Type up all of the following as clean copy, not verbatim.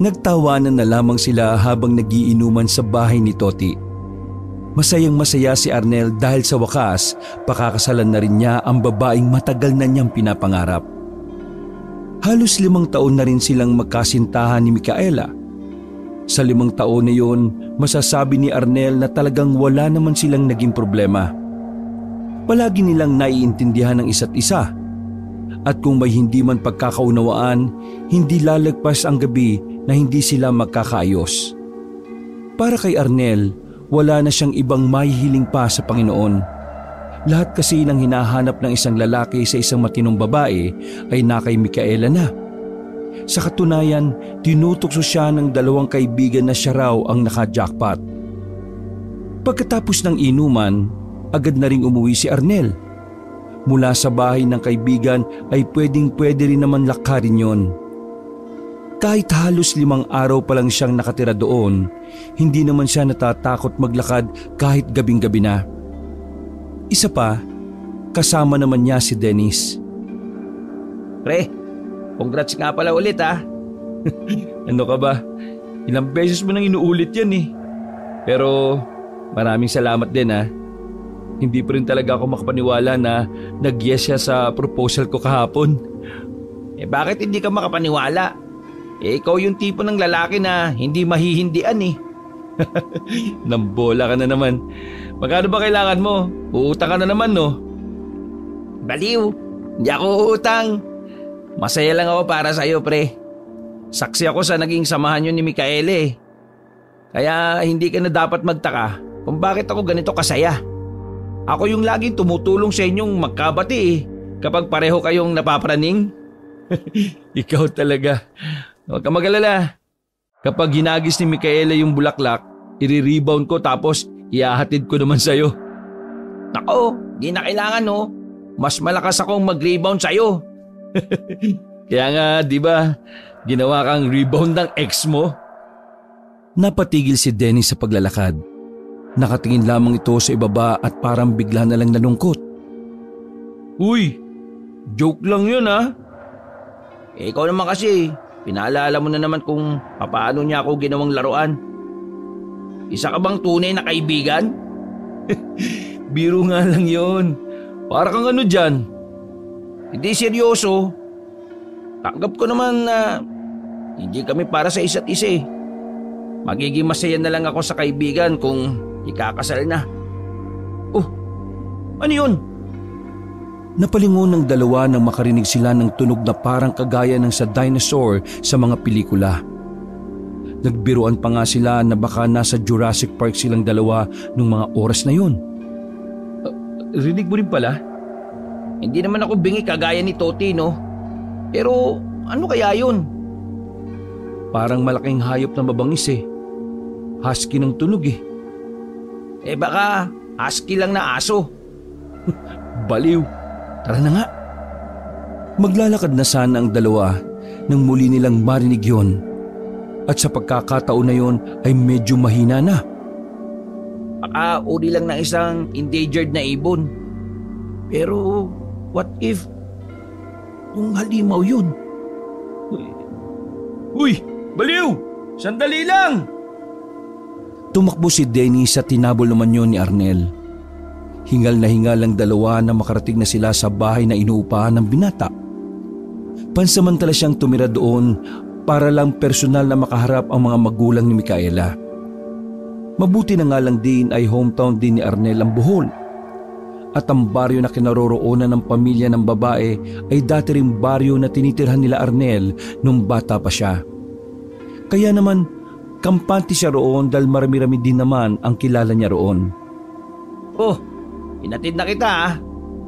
Nagtawanan na lamang sila habang nagiinuman sa bahay ni Toti. Masayang masaya si Arnel dahil sa wakas pakakasalan na rin niya ang babaeng matagal na niyang pinapangarap. Halos 5 taon na rin silang magkasintahan ni Micaela. Sa 5 taon na yun, masasabi ni Arnel na talagang wala naman silang naging problema. Palagi nilang naiintindihan ang isa't isa. At kung may hindi man pagkakaunawaan, hindi lalagpas ang gabi na hindi sila magkakaayos. Para kay Arnel, wala na siyang ibang mahihiling pa sa Panginoon. Lahat kasi ng hinahanap ng isang lalaki sa isang matinong babae ay na kay Micaela na. Sa katunayan, tinutokso siya ng 2 kaibigan na siya raw ang naka-jackpot. Pagkatapos ng inuman, agad na ring umuwi si Arnel. Mula sa bahay ng kaibigan ay pwedeng-pwede rin naman lakarin yon. Kahit halos 5 araw pa lang siyang nakatira doon, hindi naman siya natatakot maglakad kahit gabing-gabi na. Isa pa, kasama naman niya si Dennis. Pre, congrats nga pala ulit ha. Ano ka ba? Ilang beses mo nang inuulit yan eh. Pero maraming salamat din ha. Hindi pa rin talaga ako makapaniwala na nag-yes siya sa proposal ko kahapon. Bakit hindi ka makapaniwala? Ikaw yung tipo ng lalaki na hindi mahihindian eh. Nambola ka na naman. Magkano ba kailangan mo? Uutang ka na naman no? Baliw, hindi ako uutang. Masaya lang ako para sa'yo pre. Saksi ako sa naging samahan yun ni Micaela eh. Kaya hindi ka na dapat magtaka kung bakit ako ganito kasaya. Ako yung laging tumutulong sa inyong magkabati eh, kapag pareho kayong napapraning. Ikaw talaga. Huwag ka mag-alala. Kapag hinagis ni Micaela yung bulaklak, i-rebound ko tapos ihahatid ko naman sa'yo. Nako, di na kailangan no. Mas malakas akong mag-rebound sa'yo. Kaya nga, di ba, ginawa kang rebound ng ex mo? Napatigil si Dennis sa paglalakad. Nakatingin lamang ito sa ibaba at parang bigla na lang nalungkot. Uy, joke lang yun ha. Ikaw naman kasi, pinaalala mo na naman kung paano niya ako ginawang laruan. Isa ka bang tunay na kaibigan? Biro nga lang yun. Para kang ano dyan? Hindi seryoso. Tanggap ko naman na hindi kami para sa isa't isa eh. Magiging masaya na lang ako sa kaibigan kung ikakasal na. Oh, ano yun? Napalingon ng dalawa nang makarinig sila ng tunog na parang kagaya ng sa dinosaur sa mga pelikula. Nagbiruan pa nga sila na baka nasa Jurassic Park silang dalawa nung mga oras na yun. Rinig mo rin pala? Hindi naman ako bingi kagaya ni Toti no. Pero ano kaya yun? Parang malaking hayop na mabangis eh. Husky ng tunog eh. Baka husky lang na aso. Baliw. Tara na nga. Maglalakad na sana ang dalawa nang muli nilang marinig yon. At sa pagkakataon na yon ay medyo mahina na. Baka uri lang ng isang endangered na ibon. Pero what if kung halimaw yun? Uy! Baliw! Sandali lang! Tumakbo si Dennis at tinabol naman yon ni Arnel. Hingal na hingal ang dalawa na makarating na sila sa bahay na inuupahan ng binata. Pansamantala siyang tumira doon para lang personal na makaharap ang mga magulang ni Micaela. Mabuti na nga lang din ay hometown din ni Arnel ang Bohol. At ang baryo na kinaroroonan ng pamilya ng babae ay dati ring baryo na tinitirhan nila Arnel nung bata pa siya. Kaya naman, kampante siya roon dahil marami-rami din naman ang kilala niya roon. Oh, inatid na kita ah.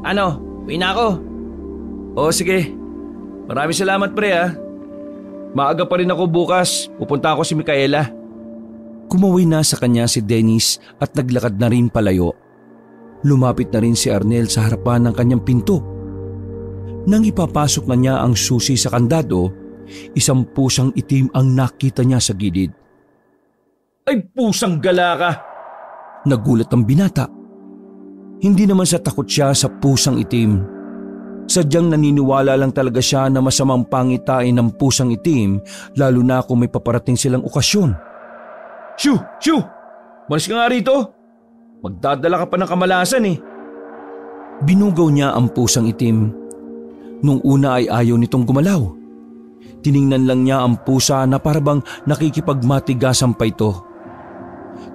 Ano, uwi na ako. Oh sige, maraming salamat pre ah. Maaga pa rin ako bukas, pupunta ako si Micaela. Kumawi na sa kanya si Dennis at naglakad na rin palayo. Lumapit na rin si Arnel sa harapan ng kanyang pinto. Nang ipapasok na niya ang susi sa kandado, isang pusang itim ang nakita niya sa gilid. Ay pusang gala ka! Nagulat ang binata. Hindi naman sa takot siya sa pusang itim. Sadyang naniniwala lang talaga siya na masamang pangitain ng pusang itim lalo na kung may paparating silang okasyon. Shoo! Shoo! Malis ka nga rito! Magdadala ka pa ng kamalasan eh. Binugaw niya ang pusang itim. Nung una ay ayaw nitong gumalaw. Tiningnan lang niya ang pusa na parabang nakikipagmatigasan pa ito.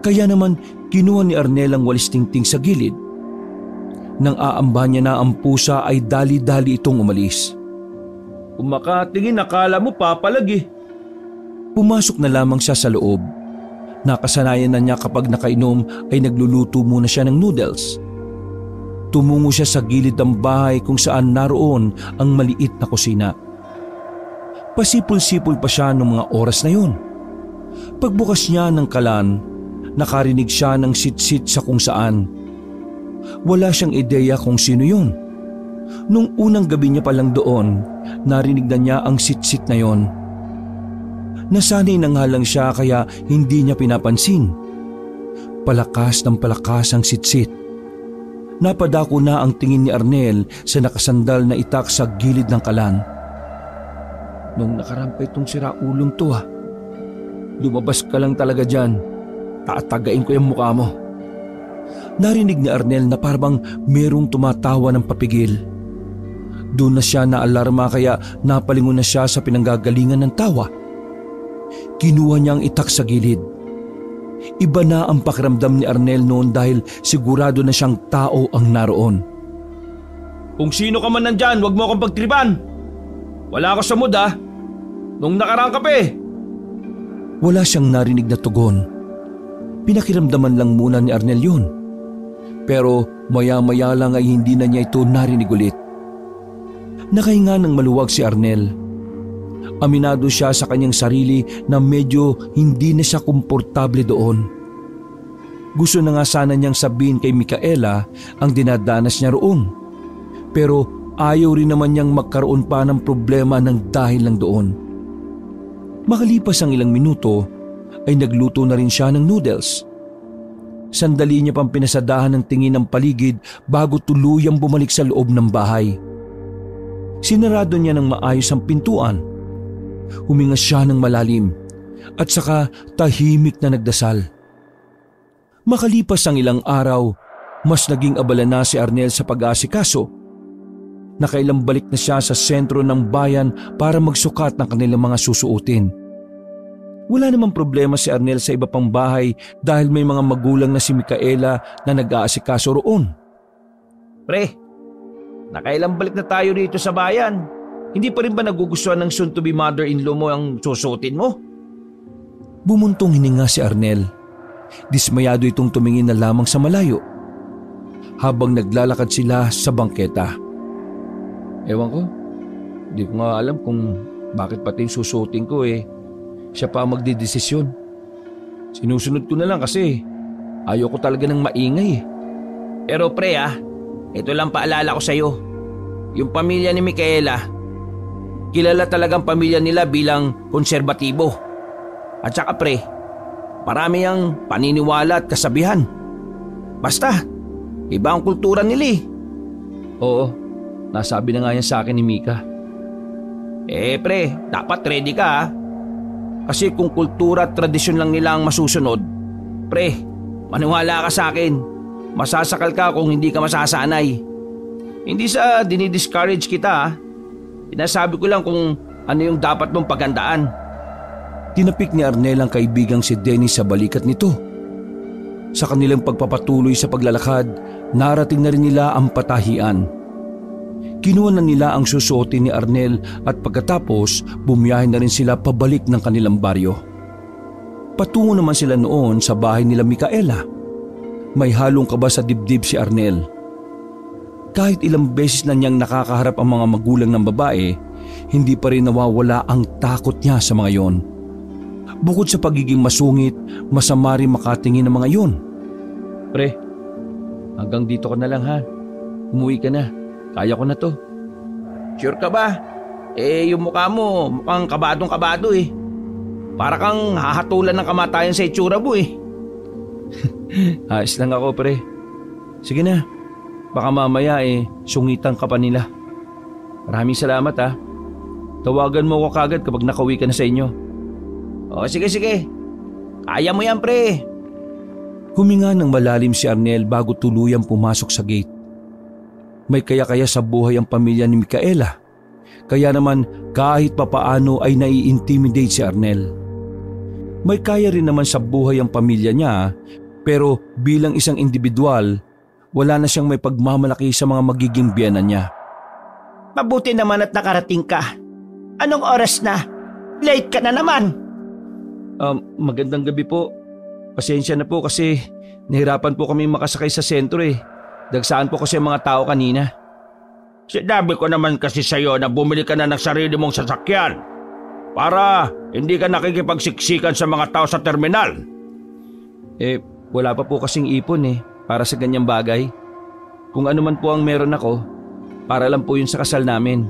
Kaya naman kinuha ni Arnel ang walis tingting sa gilid. Nang aamba niya na ang pusa ay dali-dali itong umalis. Kung makatingin akala mo papalag eh. Pumasok na lamang siya sa loob. Nakasanayan na niya kapag nakainom ay nagluluto muna siya ng noodles. Tumungo siya sa gilid ng bahay kung saan naroon ang maliit na kusina. Pasipol-sipol pa siya noong mga oras na yun. Pagbukas niya ng kalan, nakarinig siya ng sit-sit sa kung saan. Wala siyang ideya kung sino yun. Nung unang gabi niya pa lang doon, narinig na niya ang sit-sit na yon. Nasanay na nga lang siya kaya hindi niya pinapansin. Palakas ng palakas ang sit-sit. Napadako na ang tingin ni Arnel sa nakasandal na itak sa gilid ng kalan. Nung nakarampa itong siraulong to ha. Lumabas ka lang talaga dyan. Tatagain ko yung mukha mo. Narinig ni Arnel na parang merong tumatawa ng papigil. Doon na siya naalarma kaya napalingon na siya sa pinanggagalingan ng tawa. Kinuha niya ang itak sa gilid. Iba na ang pakiramdam ni Arnel noon dahil sigurado na siyang tao ang naroon. Kung sino ka man nandyan, huwag mo akong pagtripan. Wala ako sa mood ha. Nung nakaraan ka pa eh. Wala siyang narinig na tugon. Pinakiramdaman lang muna ni Arnel yun. Pero maya-maya lang ay hindi na niya ito narinig ulit. Nakahinga ng maluwag si Arnel. Aminado siya sa kanyang sarili na medyo hindi na siya komportable doon. Gusto na nga sana niyang sabihin kay Micaela ang dinadanas niya roon. Pero ayaw rin naman niyang magkaroon pa ng problema ng dahil lang doon. Makalipas ang ilang minuto ay nagluto na rin siya ng noodles. Sandali niya pang pinasadahan ng tingin ng paligid bago tuluyang bumalik sa loob ng bahay. Sinarado niya ng maayos ang pintuan. Huminga siya ng malalim at saka tahimik na nagdasal. Makalipas ang ilang araw, mas naging abala na si Arnel sa pag-aasikaso. Nakailang balik na siya sa sentro ng bayan para magsukat ng kanilang mga susuotin. Wala namang problema si Arnel sa iba pang bahay dahil may mga magulang na si Micaela na nag-aasikaso roon. Pre, nakailang balik na tayo dito sa bayan. Hindi pa rin ba nagugustuhan ng soon-to-be mother-in-law mo ang susuotin mo? Bumuntong hininga si Arnel. Dismayado itong tumingin na lamang sa malayo habang naglalakad sila sa bangketa. Ewan ko, di ko nga alam kung bakit pati yung susuotin ko siya pa ang magdidesisyon. Sinusunod ko na lang kasi ayaw ko talaga ng maingay. Pero pre ito lang paalala ko sa'yo. Yung pamilya ni Micaela, kilala talagang pamilya nila bilang konserbatibo. At saka pre, marami ang paniniwala at kasabihan. Basta, iba ang kultura nila eh. Oo, nasabi na nga yan sa akin ni Mika. Pre, dapat ready ka Kasi kung kultura at tradisyon lang nila ang masusunod, pre, maniwala ka sa akin. Masasakal ka kung hindi ka masasanay. Hindi sa dinidiscourage kita. Pinasabi ko lang kung ano yung dapat mong paghandaan. Tinapik ni Arnel ang kaibigang si Dennis sa balikat nito. Sa kanilang pagpapatuloy sa paglalakad, narating na rin nila ang patahian. Kinuha na nila ang susuotin ni Arnel at pagkatapos bumiyahe na rin sila pabalik ng kanilang baryo. Patungo naman sila noon sa bahay nila Micaela. May halong kaba sa dibdib si Arnel. Kahit ilang beses na niyang nakakaharap ang mga magulang ng babae, hindi pa rin nawawala ang takot niya sa mga yon. Bukod sa pagiging masungit, masama rin makatingin ng mga yon. Pre, hanggang dito ka na lang ha. Umuwi ka na. Kaya ko na to. Sure ka ba? Yung mukha mo mukhang kabadong-kabado eh. Para kang hahatulan ng kamatayan sa itsura mo eh. Ayos lang ako pre. Sige na. Baka mamaya sungitan ka pa nila. Maraming salamat ha. Tawagan mo ako kagad kapag nakauwi ka na sa inyo. O sige. Kaya mo yan pre. Huminga ng malalim si Arnel bago tuluyang pumasok sa gate. May kaya-kaya sa buhay ang pamilya ni Micaela. Kaya naman kahit papaano ay nai-intimidate si Arnel. May kaya rin naman sa buhay ang pamilya niya, pero bilang isang individual, wala na siyang may pagmamalaki sa mga magiging biyenan niya. Mabuti naman at nakarating ka. Anong oras na? Late ka na naman. Magandang gabi po. Pasensya na po kasi nahirapan po kami makasakay sa sentro eh. Dagsaan po kasi ang mga tao kanina. Sinabi ko naman kasi sa'yo na bumili ka na ng sarili mong sasakyan para hindi ka nakikipagsiksikan sa mga tao sa terminal. Wala pa po kasing ipon para sa ganyang bagay. Kung ano man po ang meron ako, para lang po yun sa kasal namin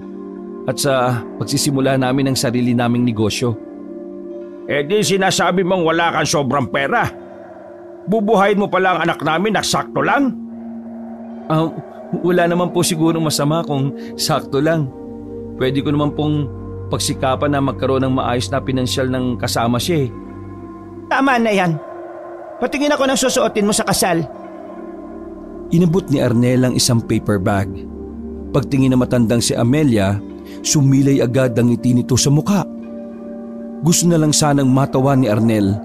at sa pagsisimula namin ng sarili naming negosyo. Di sinasabi mong wala kang sobrang pera. Bubuhayin mo pala ang anak namin na sakto lang? Wala naman po sigurong masama kung sakto lang. Pwede ko naman pong pagsikapan na magkaroon ng maayos na pinansyal ng kasama siya eh. Tama na yan. Patingin ako ng susuotin mo sa kasal. Inabot ni Arnel ang isang paper bag. Pagtingin na matandang si Amelia, sumilay agad ang ngiti nito sa mukha. Gusto na lang sanang matawa ni Arnel.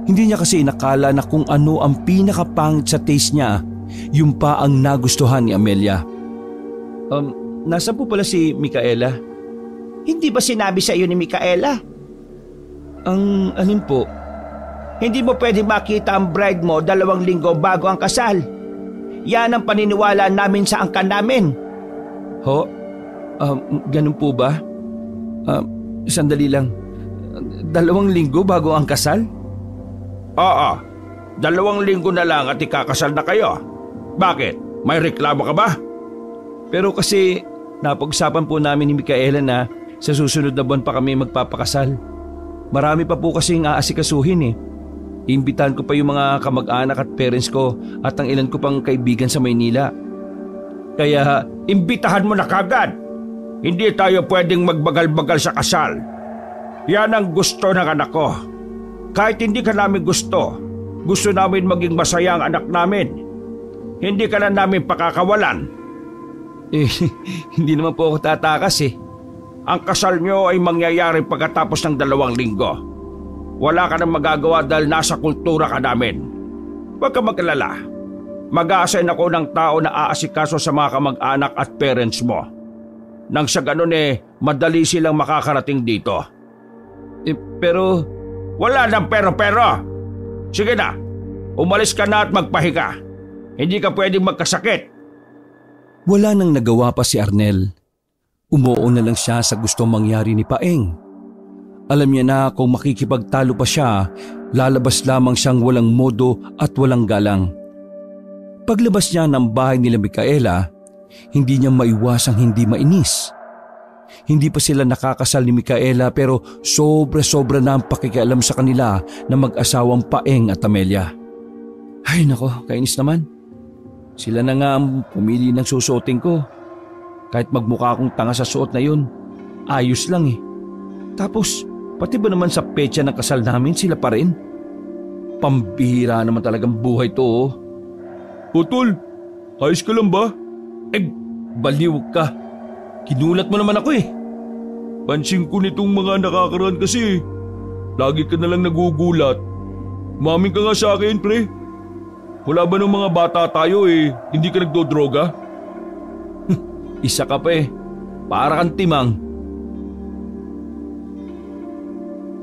Hindi niya kasi inakala na kung ano ang pinakapangit sa taste niya, yung pa ang nagustuhan ni Amelia. Nasa po pala si Micaela? Hindi ba sinabi sa iyo ni Micaela? Ang alin po? Hindi mo pwedeng makita ang bride mo 2 linggo bago ang kasal. Yan ang paniniwala namin sa angkan namin. Ho? Ganun po ba? Sandali lang. 2 linggo bago ang kasal? Oo. 2 linggo na lang at ikakasal na kayo. Bakit? May reklamo ka ba? Pero kasi napag-usapan po namin ni Micaela na sa susunod na buwan pa kami magpapakasal. Marami pa po kasing aasikasuhin eh. Iimbitahan ko pa yung mga kamag-anak at parents ko at ang ilan ko pang kaibigan sa Maynila. Kaya imbitahan mo na kagad. Hindi tayo pwedeng magbagal-bagal sa kasal. Yan ang gusto ng anak ko. Kahit hindi ka namin gusto namin maging masaya ang anak namin. Hindi ka na namin pakakawalan. Hindi naman po ako tatakas eh. Ang kasal nyo ay mangyayari pagkatapos ng 2 linggo. Wala ka nang magagawa dahil nasa kultura ka namin. Huwag ka mag-alala. Mag-a-assign ako ng tao na aasikaso sa mga kamag-anak at parents mo. Nang sa ganun madali silang makakarating dito. Pero... Wala nang pero-pero. Sige na, umalis ka na at magpahinga. Hindi ka pwedeng magkasakit. Wala nang nagawa pa si Arnel. Umuo na lang siya sa gustong mangyari ni Paeng. Alam niya na kung makikipagtalo pa siya, lalabas lamang siyang walang modo at walang galang. Paglabas niya ng bahay nila Micaela, hindi niya maiwasang hindi mainis. Hindi pa sila nakakasal ni Micaela pero sobra-sobra na ang pakikialam sa kanila na mag-asawang Paeng at Amelia. Ay nako, kainis naman. Sila na nga ang pumili ng susuotin ko. Kahit magmukha akong tanga sa suot na yun, ayos lang eh. Tapos, pati ba naman sa petsa ng kasal namin sila pa rin? Pambihira naman talagang buhay to oh. Tol, ayos ka lang ba? Baliw ka. Kinulat mo naman ako eh. Pansin ko nitong mga nakakaraan kasi. Lagi ka na lang nagugulat. Umamin ka nga sa akin, pre. Wala ba nung mga bata tayo hindi ka nagdodroga? Isa ka pa eh. Para kang timang.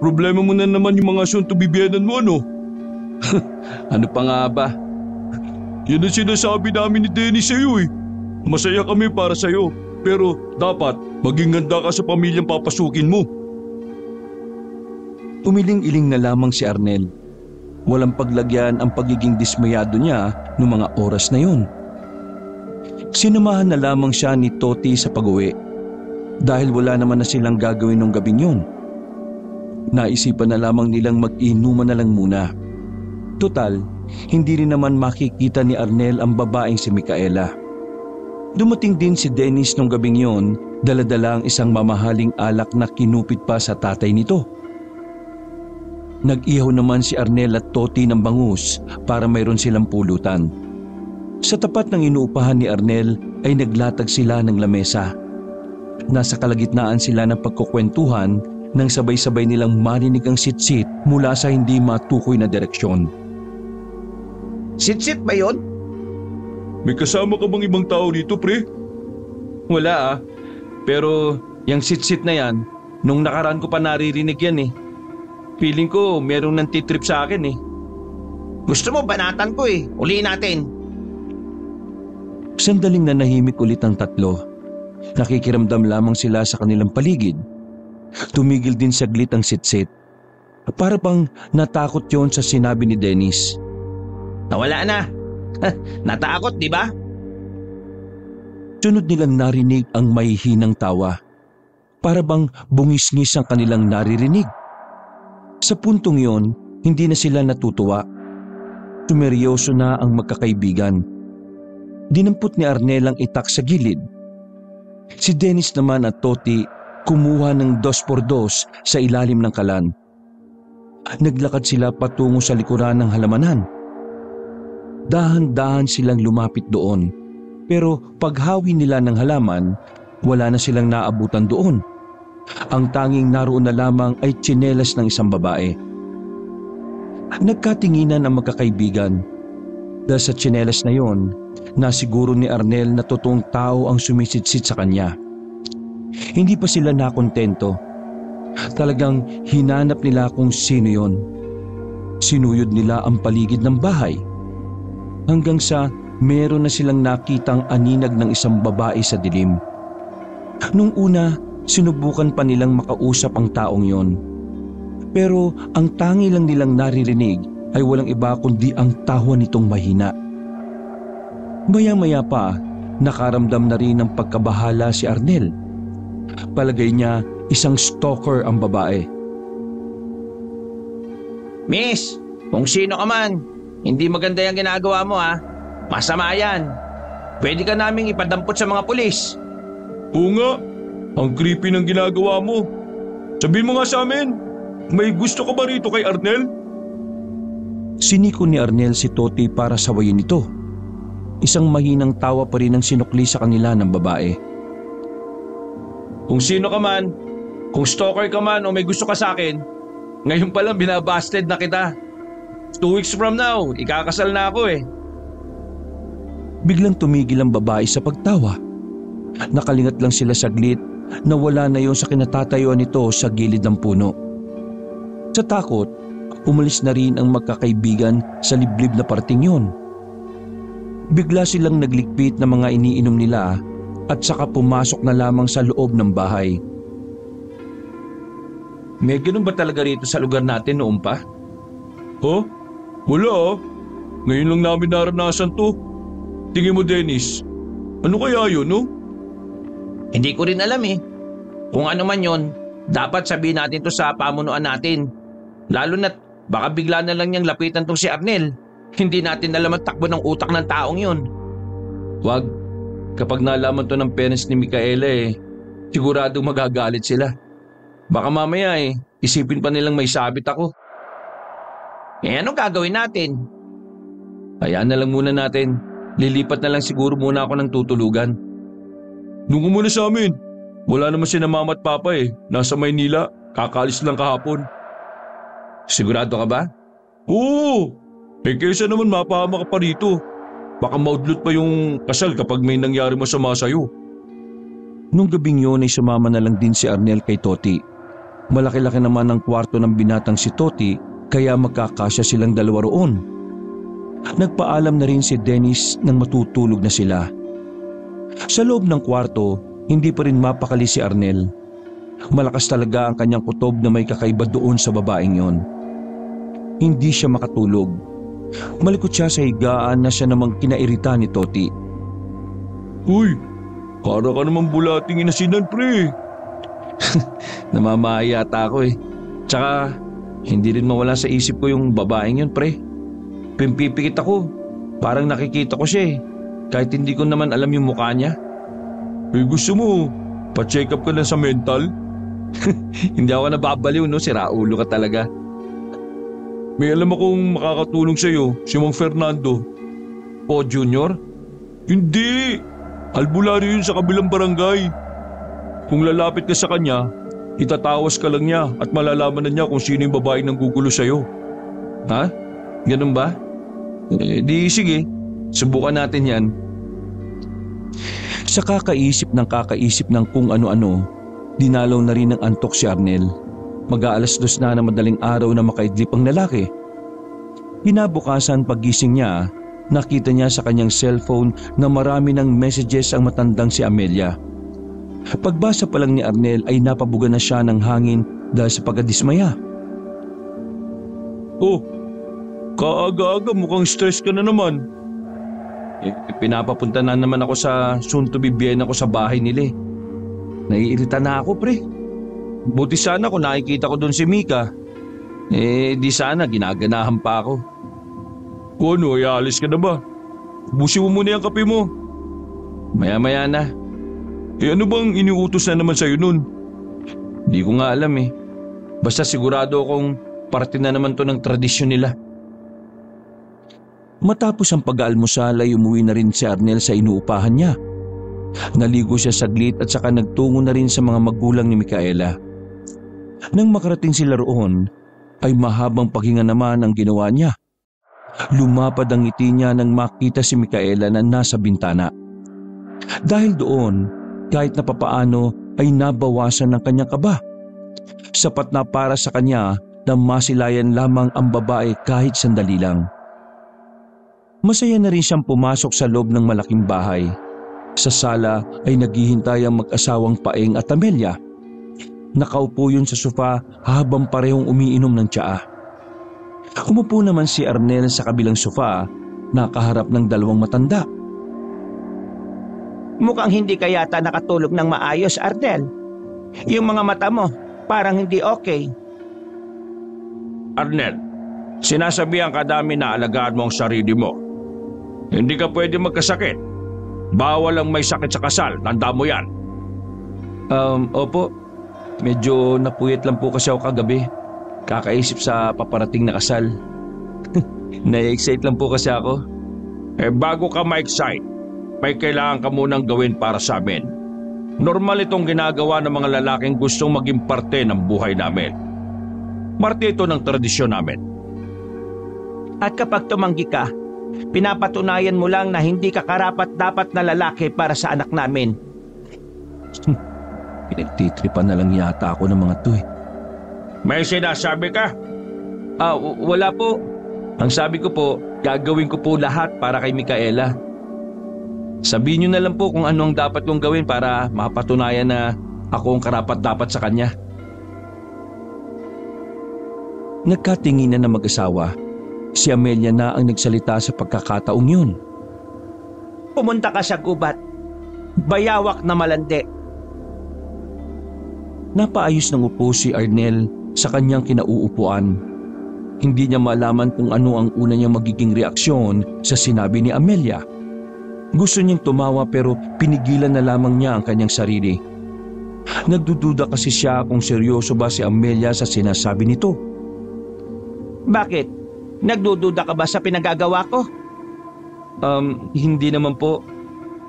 Problema mo na naman yung mga soon-to-be-biyenan mo, ano? Ano pa nga ba? Yan ang sinasabi namin ni Dennis sa'yo eh. Masaya kami para sa'yo. Pero dapat maging ganda ka sa pamilyang papasukin mo. Umiling-iling na lamang si Arnel. Walang paglagyan ang pagiging dismayado niya noong mga oras na yun. Sinamahan na lamang siya ni Toti sa pag-uwi dahil wala naman na silang gagawin nung gabing yun. Naisipan na lamang nilang mag-inuman na lang muna. Total, hindi rin naman makikita ni Arnel ang babaeng si Micaela. Dumating din si Dennis nung gabing yun Dala-dala ang isang mamahaling alak na kinupit pa sa tatay nito. Nag-ihaw naman si Arnel at Toti ng bangus para mayroon silang pulutan. Sa tapat ng inuupahan ni Arnel ay naglatag sila ng lamesa. Nasa kalagitnaan sila ng pagkukwentuhan nang sabay-sabay nilang marinig ang sitsit mula sa hindi matukoy na direksyon. Sitsit ba yun? May kasama ka bang ibang tao dito, pre? Wala pero yung sitsit na yan, nung nakaraan ko pa naririnig yan eh. Feeling ko merong nantitrip sa akin eh. Gusto mo banatan ko eh. Ulihin natin. Sandaling nanahimik ulit ang tatlo. Nakikiramdam lamang sila sa kanilang paligid. Tumigil din saglit ang sitsit. Para bang natakot yon sa sinabi ni Dennis. Nawala na. Natakot, di ba? Sunod nilang narinig ang mahihinang tawa. Para bang bungis-ngis ang kanilang naririnig. Sa puntong yon, hindi na sila natutuwa. Sumeryoso na ang magkakaibigan. Dinampot ni Arnel ang itak sa gilid. Si Dennis naman at Toti kumuha ng 2x2 sa ilalim ng kalan. Naglakad sila patungo sa likuran ng halamanan. Dahan-dahan silang lumapit doon. Pero paghawi nila ng halaman, wala na silang naabutan doon. Ang tanging naroon na lamang ay tsinelas ng isang babae. Nagkatinginan ang magkakaibigan. Dahil sa tsinelas na yon, nasiguro ni Arnel na totoong tao ang sumisitsit sa kanya. Hindi pa sila nakontento. Talagang hinanap nila kung sino yon. Sinuyod nila ang paligid ng bahay. Hanggang sa meron na silang nakitang aninag ng isang babae sa dilim. Nung una, sinubukan pa nilang makausap ang taong yon. Pero ang tangi lang nilang naririnig ay walang iba kundi ang tawa nitong mahina. Maya-maya pa, nakaramdam na rin ng pagkabahala si Arnel. Palagay niya isang stalker ang babae. Miss, kung sino ka man, hindi maganda yung ginagawa mo ha. Masama yan. Pwede ka naming ipadampot sa mga pulis. Oo nga, ang creepy ng ginagawa mo. Sabihin mo nga sa amin, may gusto ka ba rito kay Arnel? Siniko ni Arnel si Toti para sawayin ito. Isang mahinang tawa pa rin ang sinukli sa kanila ng babae. Kung sino ka man, kung stalker ka man o may gusto ka sa akin, ngayon pa lang binabasted na kita. 2 weeks from now, ikakasal na ako eh. Biglang tumigil ang babae sa pagtawa. Nakalingat lang sila saglit na wala na yon sa kinatatayuan nito sa gilid ng puno. Sa takot, umalis na rin ang magkakaibigan sa liblib na parting yon. Bigla silang naglikpit ng mga iniinom nila at saka pumasok na lamang sa loob ng bahay. May ganun ba talaga rito sa lugar natin noon pa? Huh? Wala ah. Ngayon lang namin naranasan to. Tingin mo, Dennis, ano kaya yun, no? Hindi ko rin alam eh. Kung ano man yon, dapat sabihin natin to sa pamunuan natin. Lalo na't baka bigla na lang niyang lapitan tong si Arnel. Hindi natin alam ang takbo ng utak ng taong yon. Wag. Kapag nalaman to ng parents ni Micaela sigurado magagalit sila. Baka mamaya isipin pa nilang may sabit ako. Anong gagawin natin? Hayaan na lang muna natin. Lilipat na lang siguro muna ako ng tutulugan. Doon ko muna sa amin. Wala naman si na mama at papa Nasa Maynila, kakalis lang kahapon. Sigurado ka ba? Oo! Kaysa naman mapahama ka pa rito. Baka maudlot pa yung kasal kapag may nangyari masama sa'yo. Nung gabing yun ay sumama na lang din si Arnel kay Toti. Malaki-laki naman ang kwarto ng binatang si Toti kaya magkakasya silang dalawa roon. Nagpaalam na rin si Dennis nang matutulog na sila. Sa loob ng kwarto, hindi pa rin mapakali si Arnel. Malakas talaga ang kanyang kutob na may kakaiba doon sa babaeng yon. Hindi siya makatulog. Malikot siya sa higaan na siya namang kinairita ni Toti. Uy, para ka naman bulating inasinan, pre. Namamaya ata ako Tsaka, hindi rin mawala sa isip ko yung babaeng yun, pre. Pimpipikit ako. Parang nakikita ko siya Kahit hindi ko naman alam yung mukha niya. Gusto mo, Pa-check up ka lang sa mental? Hindi ako nababaliw, no? Siraulo ka talaga. May alam akong makakatulong sa'yo, si Mang Fernando. O, Junior? Hindi! Albularyo yun sa kabilang barangay. Kung lalapit ka sa kanya, itatawas ka lang niya at malalaman na niya kung sino yung babaeng nanggugulo sa'yo. Ha? Ganun ba? Di sige, subukan natin yan. Sa kakaisip ng kung ano-ano, dinalaw na rin ng antok si Arnel. Mag-aalas 2 na madaling araw na makaidlip ang lalaki. Kinabukasan paggising niya, nakita niya sa kanyang cellphone na marami ng messages ang matandang si Amelia. Pagbasa pa lang ni Arnel ay napabuga na siya ng hangin dahil sa pagkadismaya. Oh, kaaga-aga mukhang stress ka na naman. Pinapapunta na naman ako sa soon-to-be biyena ko sa bahay nila. Naiirita na ako, pre. Buti sana kung nakikita ko doon si Mika. Di sana ginaganahan pa ako. Kung ano, ay alis ka na ba? Busin mo muna yung kape mo. Maya-maya na. Ano bang iniutos na naman sa'yo nun? Di ko nga alam eh. Basta sigurado akong parte na naman to ng tradisyon nila. Matapos ang pag-aalmusal ay umuwi na rin si Arnel sa inuupahan niya. Naligo siya saglit at saka nagtungo na rin sa mga magulang ni Micaela. Nang makarating sila roon, ay mahabang paghinga naman ang ginawa niya. Lumapad ang ngiti niya nang makita si Micaela na nasa bintana. Dahil doon, kahit na papaano ay nabawasan ng kanyang kaba. Sapat na para sa kanya na masilayan lamang ang babae kahit sandali lang. Masaya na rin siyang pumasok sa loob ng malaking bahay. Sa sala ay naghihintay ang mag-asawang Paeng at Amelia. Nakaupo yun sa sofa habang parehong umiinom ng tsaa. Umupo naman si Arnel sa kabilang sofa, nakaharap ng dalawang matanda. Mukhang hindi ka yata nakatulog ng maayos, Arnel. Yung mga mata mo, parang hindi okay. Arnel, sinasabihan ka namin na alagaan mo ang sarili mo. Hindi ka pwede magkasakit. Bawal ang may sakit sa kasal, tanda mo yan. Opo. Medyo napuyat lang po kasi ako kagabi. Kakaisip sa paparating na kasal. Na-excite lang po kasi ako. Bago ka ma-excite, may kailangan ka munang gawin para sa amin. Normal itong ginagawa ng mga lalaking gustong maging parte ng buhay namin. Parte ito ng tradisyon namin. At kapag tumanggi ka, pinapatunayan mo lang na hindi ka karapat-dapat na lalaki para sa anak namin. Pinagtitripan na lang yata ako ng mga to eh. May sinasabi ka? Wala po. Ang sabi ko po, gagawin ko po lahat para kay Micaela. Sabihin niyo na lang po kung ano ang dapat kong gawin para mapatunayan na ako ang karapat-dapat sa kanya. Nagkatinginan na mag-asawa. Si Amelia na ang nagsalita sa pagkakataong yun. Pumunta ka sa gubat. Bayawak na malandi. Napaayos ng upo si Arnel sa kanyang kinauupuan. Hindi niya malaman kung ano ang una niyang magiging reaksyon sa sinabi ni Amelia. Gusto niyang tumawa pero pinigilan na lamang niya ang kanyang sarili. Nagdududa kasi siya kung seryoso ba si Amelia sa sinasabi nito. Bakit? Nagdududa ka ba sa pinagagawa ko? Hindi naman po.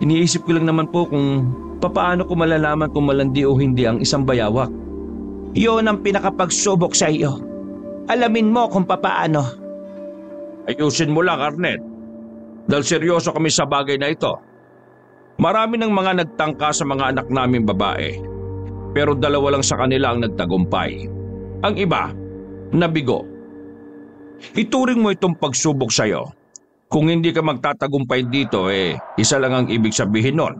Iniisip ko lang naman po kung papaano ko malalaman kung malandi o hindi ang isang bayawak. Yun ang pinakapagsubok sa iyo. Alamin mo kung papaano. Ayusin mo lang, Arnel. Dahil seryoso kami sa bagay na ito. Marami ng mga nagtangka sa mga anak naming babae. Pero 2 lang sa kanila ang nagtagumpay. Ang iba, nabigo. Ituring mo itong pagsubok sa'yo. Kung hindi ka magtatagumpay dito, isa lang ang ibig sabihin nun.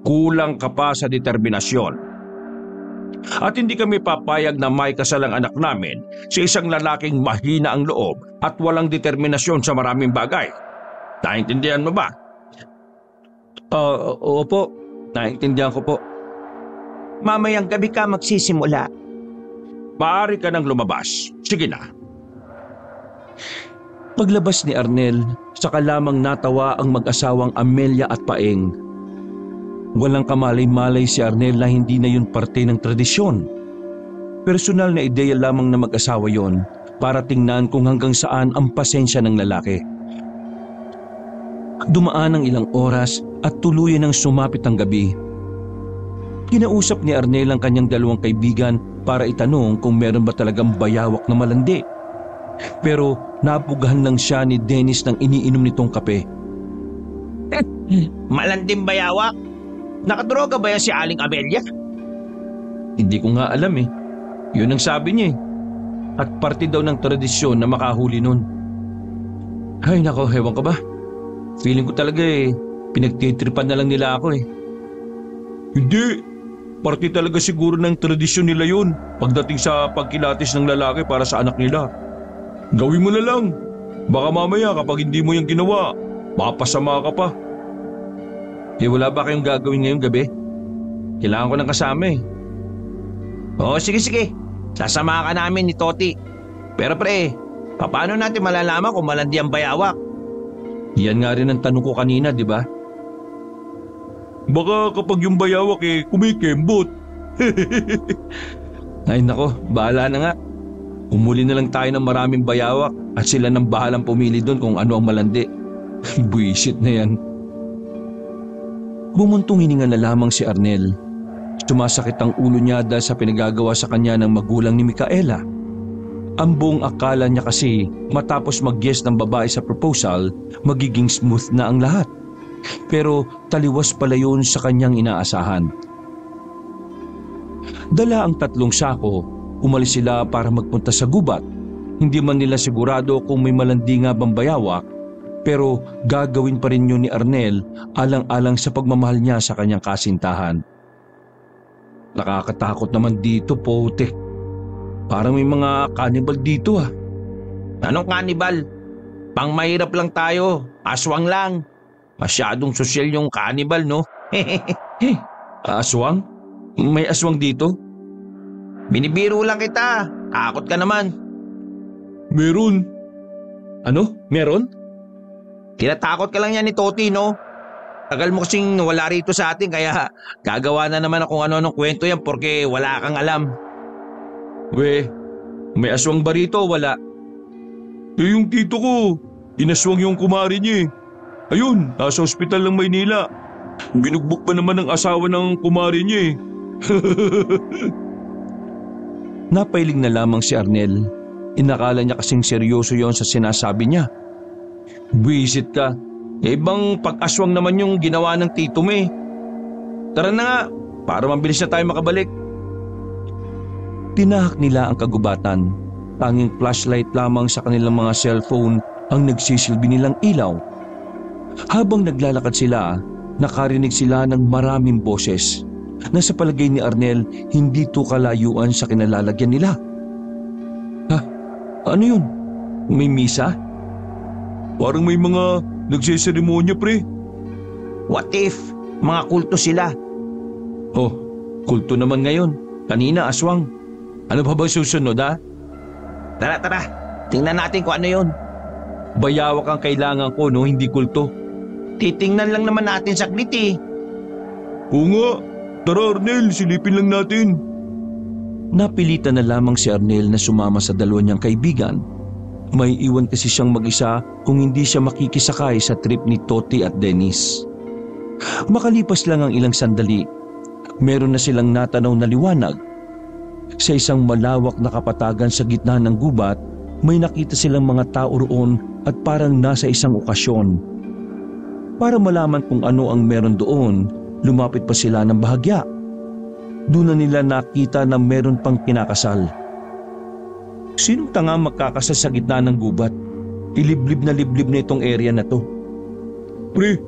Kulang ka pa sa determinasyon. At hindi kami papayag na may kasal ang anak namin sa isang lalaking mahina ang loob at walang determinasyon sa maraming bagay. Naintindihan mo ba? Opo. Naintindihan ko po. Mamayang gabi ka magsisimula. Maaari ka nang lumabas. Sige na. Paglabas ni Arnel, saka lamang natawa ang mag-asawang Amelia at Paeng. Walang kamalay-malay si Arnel na hindi na yun parte ng tradisyon. Personal na ideya lamang na mag-asawa yon para tingnan kung hanggang saan ang pasensya ng lalaki. Dumaan ang ilang oras at tuluyan ng sumapit ang gabi. Kinausap ni Arnel ang kanyang dalawang kaibigan para itanong kung meron ba talagang bayawak na malandi. Pero napugahan lang siya ni Dennis ng iniinom nitong kape. Malandim bayawak? Nakadroga ba yan si Aling Amelia? Hindi ko nga alam eh. Yun ang sabi niya eh. At parte daw ng tradisyon na makahuli nun. Ay nako, hewan ka ba? Feeling ko talaga eh, pinagtitripan na lang nila ako eh. Hindi. Parte talaga siguro ng tradisyon nila yun pagdating sa pagkilatis ng lalaki para sa anak nila. Gawin mo na lang. Baka mamaya kapag hindi mo yung ginawa, mapasama ka pa. Eh wala ba kayong gagawin ngayong gabi? Kailangan ko ng kasama eh. Oo, sige. Sasama ka namin ni Toti. Pero pre, paano natin malalaman kung malandi ang bayawak? Yan nga rin ang tanong ko kanina, di ba? Baka kapag yung bayawak eh kumikembot. Ay nako, bahala na nga. Umuli na lang tayo ng maraming bayawak at sila nang bahalang pumili doon kung ano ang malandi. Buisit na yan. Bumuntong hininga na lamang si Arnel. Sumasakit ang ulo niya dahil sa pinagagawa sa kanya ng magulang ni Micaela. Ang buong akala niya kasi matapos mag-yes ng babae sa proposal, magiging smooth na ang lahat. Pero taliwas pala yun sa kanyang inaasahan. Dala ang 3 sako, umalis sila para magpunta sa gubat. Hindi man nila sigurado kung may malandi nga bang bayawak, pero gagawin pa rin yun ni Arnel alang-alang sa pagmamahal niya sa kanyang kasintahan. Nakakatakot naman dito, pote. Parang may mga cannibal dito ah. Anong cannibal? Pang mahirap lang tayo, aswang lang. Masyadong sosyal yung cannibal, no? Aswang? May aswang dito? Binibiro lang kita, takot ka naman. Meron. Ano? Meron? Tinatakot ka lang yan ni Toti, no? Tagal mo kasing wala rito sa atin kaya gagawa na naman kung ano-anong kwento yan porque wala kang alam. We, may aswang ba rito o wala? Eh yung tito ko, inaswang yung kumari niya eh. Ayun, nasa ospital ng Maynila. Binugbog pa naman ng asawa ng kumari niya eh. Napailing na lamang si Arnel. Inakala niya kasing seryoso yon sa sinasabi niya. Buisit ka. Ibang pag-aswang naman yung ginawa ng tito mo eh. Tara na nga, para mabilis na tayo makabalik. Tinahak nila ang kagubatan. Tanging flashlight lamang sa kanilang mga cellphone ang nagsisilbi nilang ilaw. Habang naglalakad sila, nakarinig sila ng maraming boses na sa palagay ni Arnel hindi to kalayuan sa kinalalagyan nila. Ha? Ano yun? May misa? Parang may mga nagseseremonya pre. What if mga kulto sila? Oh, kulto naman ngayon. Kanina aswang. Ano pa ba susunod ha? Tara, tingnan natin kung ano yun. Bayawak ang kailangan ko no, hindi kulto. Titingnan lang naman natin saglit eh. Oo nga. Tara Arnel, silipin lang natin. Napilitan na lamang si Arnel na sumama sa dalawa niyang kaibigan. May iwan kasi siyang mag-isa kung hindi siya makikisakay sa trip ni Toti at Dennis. Makalipas lang ang ilang sandali, meron na silang natanaw na liwanag. Sa isang malawak na kapatagan sa gitna ng gubat, may nakita silang mga tao roon at parang nasa isang okasyon. Para malaman kung ano ang meron doon, lumapit pa sila ng bahagya. Doon na nila nakita na meron pang kinakasal. Sinong tanga magkakasal sa gitna ng gubat? Liblib na itong area na to. Pre,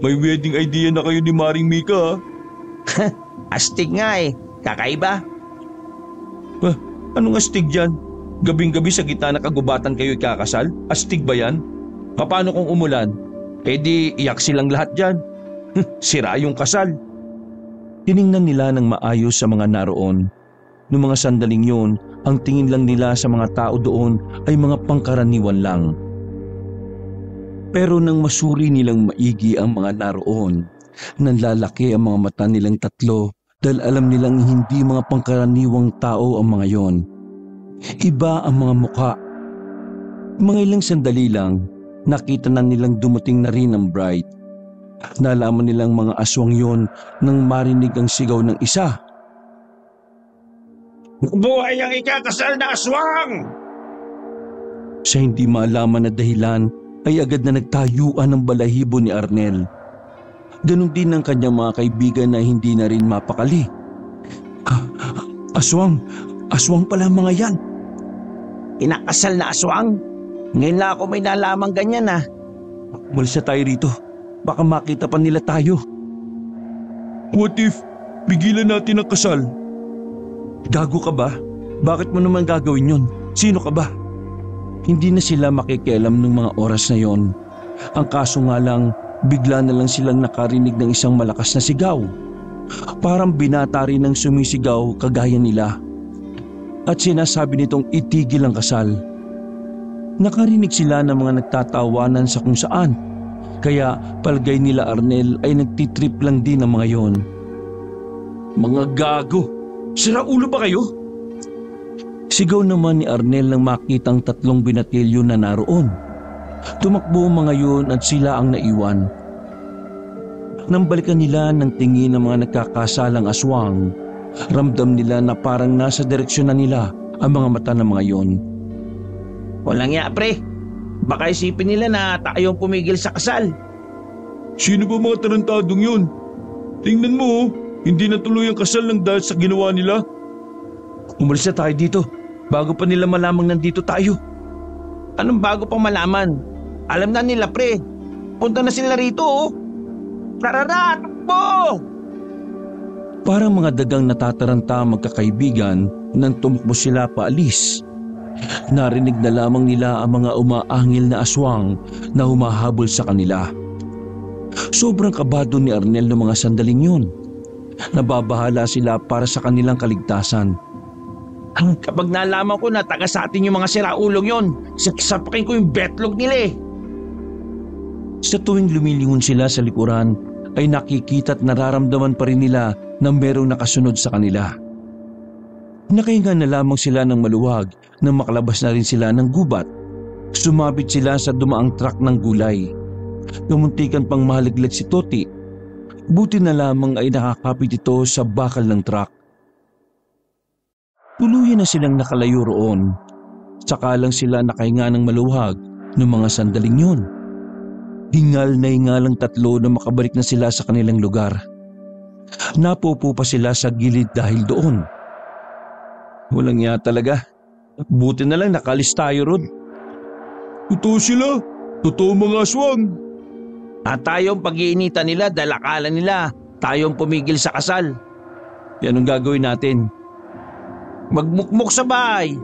may wedding idea na kayo ni Maring Mika ha? Astig nga eh, kakaiba. Anong astig dyan? Gabing-gabi sa gitna ng kagubatan kayo ikakasal? Astig ba yan? Paano kung umulan? Eh di iyak silang lahat dyan. Sira yung kasal. Tiningnan nila ng maayos sa mga naroon. Noong mga sandaling yun, ang tingin lang nila sa mga tao doon ay mga pangkaraniwan lang. Pero nang masuri nilang maigi ang mga naroon, Nanlalaki ang mga mata nilang tatlo dahil alam nilang hindi mga pangkaraniwang tao ang mga yon. Iba ang mga mukha. Mga ilang sandali lang, nakita na nilang dumating na rin ang bride. Nalaman nilang mga aswang yon nang marinig ang sigaw ng isa. Buhay ang ikakasal na aswang! Sa hindi maalaman na dahilan ay agad na nagtayuan ng balahibo ni Arnel. Ganon din ang kanyang mga kaibigan na hindi na rin mapakali. Aswang pala mga yan. Inakasal na aswang? Ngayon na ako may nalamang ganyan ah. Umalis na tayo rito. Baka makita pa nila tayo. What if pigilan natin ang kasal? Gago ka ba? Bakit mo naman gagawin yon? Sino ka ba? Hindi na sila makikialam ng mga oras na yon. Ang kaso nga lang, bigla na lang silang nakarinig ng isang malakas na sigaw. Parang binata rin ng sumisigaw kagaya nila. At sinasabi nitong itigil ang kasal. Nakarinig sila ng mga nagtatawanan sa kung saan. Kaya palagay nila Arnel ay nagtitrip lang din ang mga yon. Mga gago! Sira ulo ba kayo? Sigaw naman ni Arnel nang makitang tatlong binatilyo na naroon. Tumakbo ang mga yun at sila ang naiwan. Nang balikan nila ng tingin ng mga nagkakasalang aswang, ramdam nila na parang nasa direksyon na nila ang mga mata ng mga yon. Walang ya pre. Baka isipin nila na tayong pumigil sa kasal. Sino ba mga tarantadong yun? Tingnan mo, hindi natuloy ang kasal ng dahil sa ginawa nila. Umalis na tayo dito bago pa nila malamang nandito tayo. Anong bago pang malaman? Alam na nila pre. Punta na sila rito oh. Tara na, takbo! Parang mga dagang natataranta magkakaibigan nang tumakbo sila paalis. Narinig na lamang nila ang mga umaangil na aswang na humahabol sa kanila. Sobrang kabado ni Arnel ng mga sandaling yun. Nababahala sila para sa kanilang kaligtasan. Kapag nalaman ko na taga sa atin yung mga siraulong yon, sasapakin ko yung betlog nila eh. Sa tuwing lumilingon sila sa likuran, ay nakikita at nararamdaman pa rin nila na merong nakasunod sa kanila. Nakahinga na lamang sila ng maluwag nang makalabas na rin sila ng gubat. Sumabit sila sa dumaang truck ng gulay. Namuntikan pang mahalaglag si Toti. Buti na lamang ay nakakapit ito sa bakal ng truck. Tuluyan na silang nakalayo roon. Saka lang sila nakahinga ng maluwag ng mga sandaling yun. Hingal na hingal ang tatlo na makabalik na sila sa kanilang lugar. Napupo pa sila sa gilid dahil doon. Walang iya talaga. Buti na lang nakalis tayo ron. Totoo sila. Totoo mga aswang. At tayong pag-iinitan nila dahil akala nila tayong pumigil sa kasal. Yan ang gagawin natin. Magmukmok sa bahay.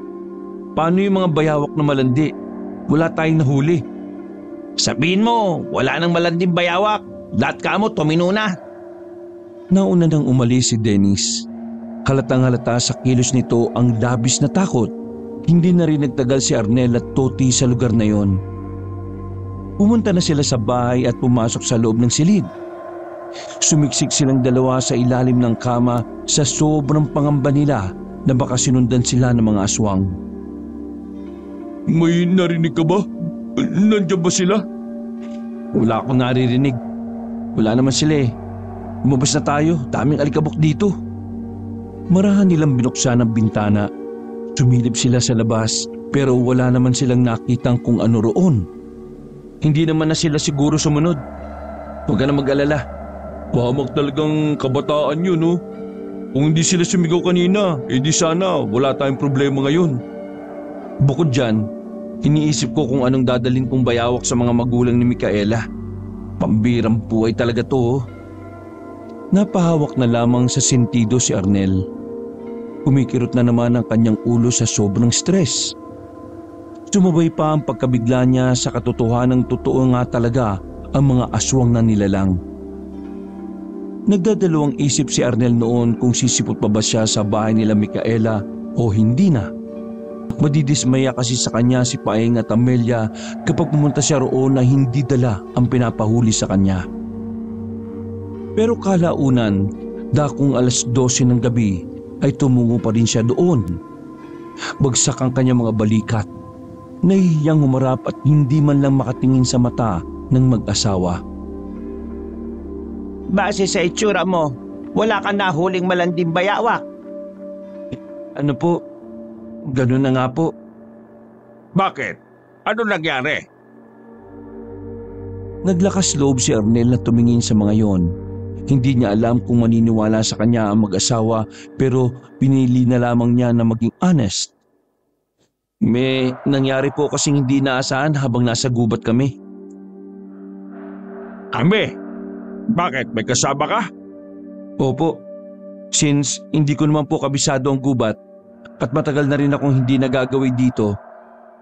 Paano yung mga bayawak na malandi? Wala tayong nahuli. Sabihin mo, wala nang malanding bayawak. Lahat ka mo, tumino na. Nauna nang umalis si Dennis. Halatang halata sa kilos nito ang labis na takot. Hindi na rin nagtagal si Arnel at Toti sa lugar na yon. Pumunta na sila sa bahay at pumasok sa loob ng silid. Sumiksik silang dalawa sa ilalim ng kama sa sobrang pangamba nila na baka sinundan sila ng mga aswang. May narinig ka ba? Nandiyan ba sila? Wala akong naririnig. Wala naman sila eh. Lumabas na tayo, daming alikabok dito. Marahan nilang binuksan ang bintana. Sumilip sila sa labas pero wala naman silang nakitang kung ano roon. Hindi naman na sila siguro sumunod. Huwag ka na mag-alala. Pahamak talagang kabataan yun, no? Kung hindi sila sumigaw kanina, edi sana wala tayong problema ngayon. Bukod dyan, iniisip ko kung anong dadalhin kong bayawak sa mga magulang ni Micaela. Pambirang buhay talaga to. Napahawak na lamang sa sentido si Arnel. Kumikirot na naman ang kanyang ulo sa sobrang stress. Sumabay pa ang pagkabigla niya sa katotohanang totoo nga talaga ang mga aswang na nilalang. Nagdadalawang isip si Arnel noon kung sisipot pa ba siya sa bahay nila Micaela o hindi na. Madidismaya kasi sa kanya si Paeng at Amelia kapag pumunta siya roon na hindi dala ang pinapahuli sa kanya. Pero kalaunan, dakong 12:00 ng gabi ay tumungo pa rin siya doon. Bagsak ang kanyang mga balikat. Nahihiyang humarap at hindi man lang makatingin sa mata ng mag-asawa. Base sa itsura mo, wala ka nahuling malanding bayawak. Ano po? Ganun na nga po. Bakit? Ano nangyari? Naglakas loob si Arnel na tumingin sa mga yon. Hindi niya alam kung maniniwala sa kanya ang mag-asawa pero pinili na lamang niya na maging honest. May nangyari po kasing hindi naasahan habang nasa gubat kami. Kami? Bakit? May kasama ka? Opo, since hindi ko naman po kabisado ang gubat at matagal na rin akong hindi nagagawi dito,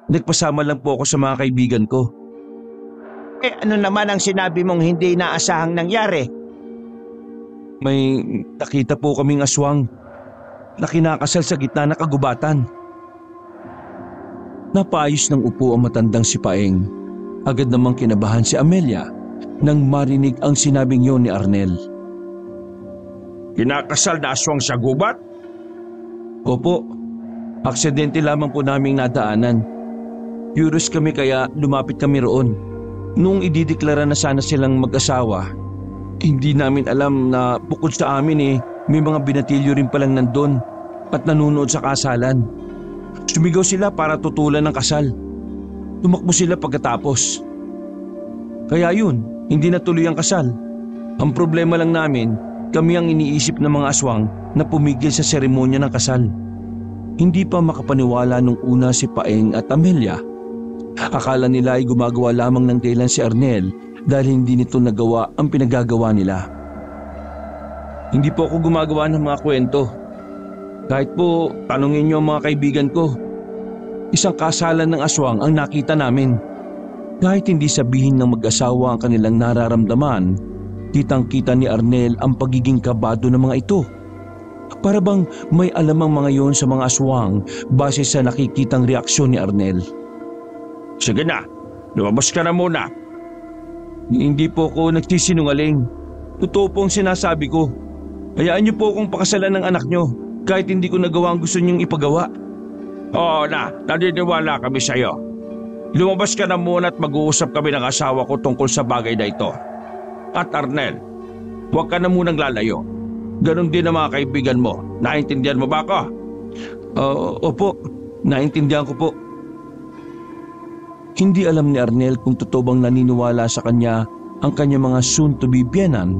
nagpasama lang po ako sa mga kaibigan ko. Ano naman ang sinabi mong hindi naasahang nangyari? May nakita po kaming aswang na kinakasal sa gitna ng kagubatan. Napaayos ng upo ang matandang si Paeng. Agad namang kinabahan si Amelia nang marinig ang sinabing yon ni Arnel. Kinakasal na aswang sa gubat? Opo, aksidente lamang po naming nadaanan. Curious kami kaya lumapit kami roon. Noong idideklara na sana silang mag-asawa, hindi namin alam na bukod sa amin may mga binatilyo rin palang nandun at nanunood sa kasalan. Sumigaw sila para tutulan ng kasal. Tumakbo sila pagkatapos. Kaya yun, hindi natuloy ang kasal. Ang problema lang namin, kami ang iniisip ng mga aswang na pumigil sa seremonya ng kasal. Hindi pa makapaniwala nung una si Paeng at Amelia. Akala nila ay gumagawa lamang ng dahilan si Arnel dahil hindi nito nagawa ang pinagagawa nila. Hindi po ako gumagawa ng mga kwento. Kahit po tanungin niyo ang mga kaibigan ko, isang kasalan ng aswang ang nakita namin. Kahit hindi sabihin ng mag-asawa ang kanilang nararamdaman, kitang-kita ni Arnel ang pagiging kabado ng mga ito. Para bang may alam ang mga yon sa mga aswang base sa nakikitang reaksyon ni Arnel. Sige na, lumabas ka na muna. Hindi po ako nagsisinungaling. Totoo po ang sinasabi ko. Hayaan niyo po akong pakasalan ng anak niyo kahit hindi ko nagawa ang gusto niyong ipagawa. Oo na, naniniwala kami sa'yo. Lumabas ka na muna at mag-uusap kami ng asawa ko tungkol sa bagay na ito. At Arnel, huwag ka na munang lalayo. Ganon din ang mga kaibigan mo. Naintindihan mo ba ako? Opo, naintindihan ko po. Hindi alam ni Arnel kung totoo bang naniniwala sa kanya ang kanyang mga soon-to-be biyenan.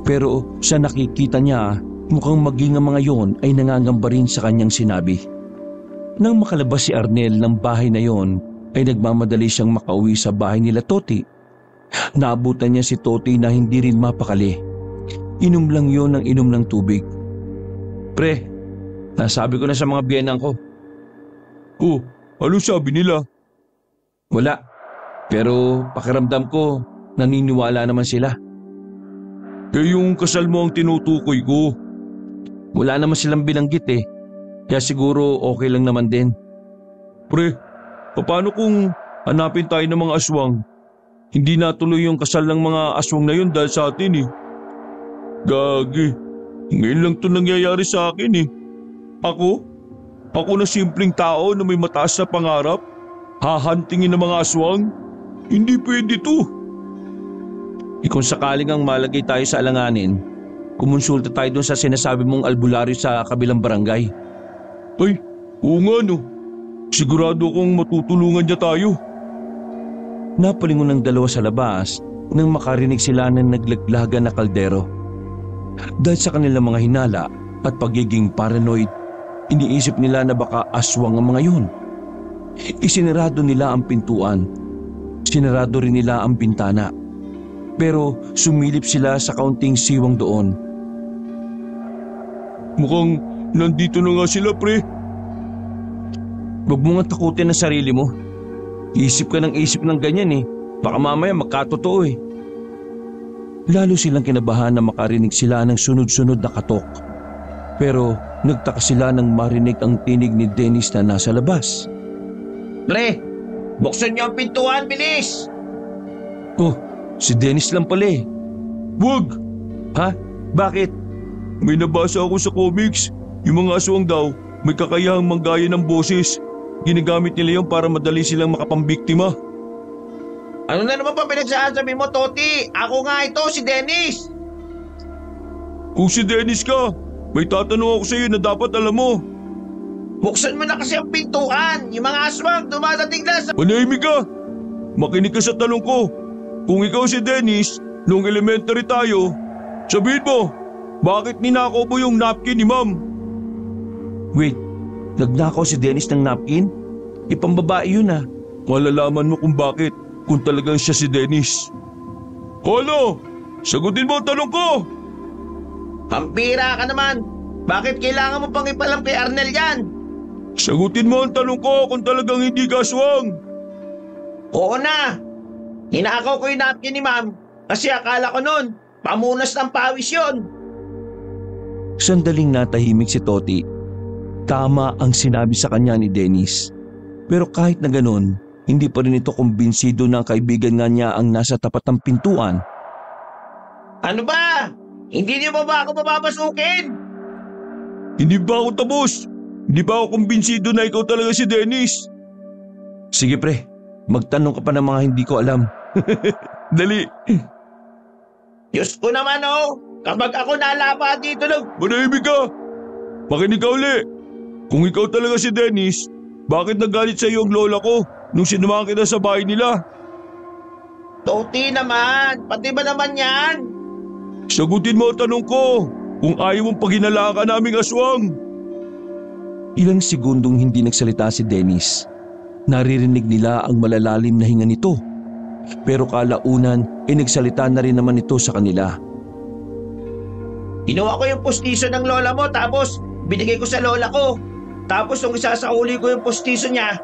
Pero sa nakikita niya, mukhang maging ang mga yon ay nangangamba rin sa kanyang sinabi. Nang makalabas si Arnel ng bahay na yon, ay nagmamadali siyang makauwi sa bahay nila Toti. Naabutan niya si Toti na hindi rin mapakali. Inom lang yon ng inom ng tubig. Pre, nasabi ko na sa mga biyenan ko. Oh, ano sabi nila? Wala, pero pakiramdam ko naniniwala naman sila. Yung kasal mo ang tinutukoy ko. Wala naman silang binanggit kaya siguro okay lang naman din. Pre, paano kung hanapin tayo ng mga aswang? Hindi natuloy yung kasal ng mga aswang na yun dahil sa atin Gagi, ngayon lang ito nangyayari sa akin Ako na simpleng tao na may mataas na pangarap, hahantingin ng mga aswang? Hindi pwede to. Kung sakaling ang malagay tayo sa alanganin, kumonsulta tayo doon sa sinasabi mong albularyo sa kabilang barangay. Ay, oo nga no. Sigurado akong matutulungan niya tayo. Napalingon ng dalawa sa labas nang makarinig sila ng naglaglagan na kaldero. Dahil sa kanilang mga hinala at pagiging paranoid, iniisip nila na baka aswang ang mga yun. Isinarado nila ang pintuan. Sinarado rin nila ang bintana. Pero sumilip sila sa kaunting siwang doon. Mukhang nandito na nga sila, pre. Huwag mo nga takutin ang sarili mo. Isip ka ng isip ng ganyan Baka mamaya magkatotoo Lalo silang kinabahan na makarinig sila ng sunod-sunod na katok. Pero nagtaka sila nang marinig ang tinig ni Dennis na nasa labas. Pre, buksan niyo ang pintuan, bilis! Oh, si Dennis lang pala Wag! Ha? Bakit? May nabasa ako sa comics. Yung mga aswang daw, may kakayahang manggaya ng boses. Ginagamit nila yun para madali silang makapambiktima. Ano na naman pa pinagsasabi mo, Toti? Ako nga ito, si Dennis. Kung si Dennis ka, may tatanong ako sa iyo na dapat alam mo. Buksan mo na kasi ang pintuan. Yung mga aswang dumadating na sa... Manahimik ka! Makinig ka sa tanong ko. Kung ikaw si Dennis, noong elementary tayo, sabihin mo, bakit ninakaw mo yung napkin ni Ma'am? Wait, nagnakaw si Dennis ng napkin? Ipambabae yun ah. Malalaman mo kung bakit, kung talagang siya si Dennis. Ano? Sagutin mo ang tanong ko! Pampira ka naman. Bakit kailangan mo pang ipalam kay Arnel yan? Sagutin mo ang tanong ko kung talagang hindi ka aswang. Oo na. Hinakaw ko yung napkin ni Ma'am kasi akala ko noon, pamunas ng pawis yun. Sandaling natahimik si Toti. Tama ang sinabi sa kanya ni Dennis. Pero kahit na ganun, hindi pa rin ito kumbinsido na ang kaibigan nga niya ang nasa tapat ng pintuan. Ano ba? Hindi niyo ba ako mapapasukin? Hindi ba ako tapos? Hindi ba ako kumbinsido na ikaw talaga si Dennis? Sige pre, magtanong ka pa ng mga hindi ko alam. Dali. Diyos ko naman oh, kapag ako nalapa dito Manahimik ka! Makinig ka uli! Kung ikaw talaga si Dennis, bakit nagalit sa iyo ang lola ko nung sinamahan kita sa bahay nila? Toti naman, pati ba naman yan? Sagutin mo ang tanong ko kung ayaw mong paghinala ka naming aswang. Ilang segundong hindi nagsalita si Dennis. Naririnig nila ang malalalim na hinga nito. Pero kalaunan ay nagsalita na rin naman ito sa kanila. Ginawa ko yung postiso ng lola mo tapos binigay ko sa lola ko. Tapos nung isasauli ko yung postiso niya,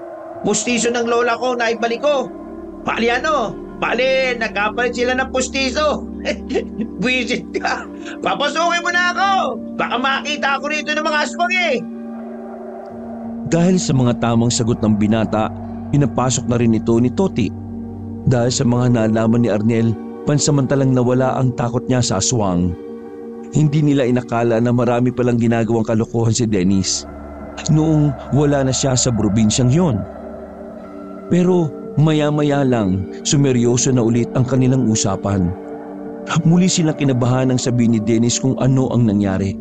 postiso ng lola ko na ibalik ko. Bali ano? Bali, nagkapalit sila ng postiso. Buisit ka. Papasukin mo na ako. Baka makita ako rito ng mga aswang eh. Dahil sa mga tamang sagot ng binata, pinapasok na rin ito ni Toti. Dahil sa mga naalaman ni Arnel, pansamantalang nawala ang takot niya sa aswang. Hindi nila inakala na marami palang ginagawang kalokohan si Dennis noong wala na siya sa probinsyang yon. Pero maya-maya lang, sumeryoso na ulit ang kanilang usapan. Muli silang kinabahan ng sabihin ni Dennis kung ano ang nangyari.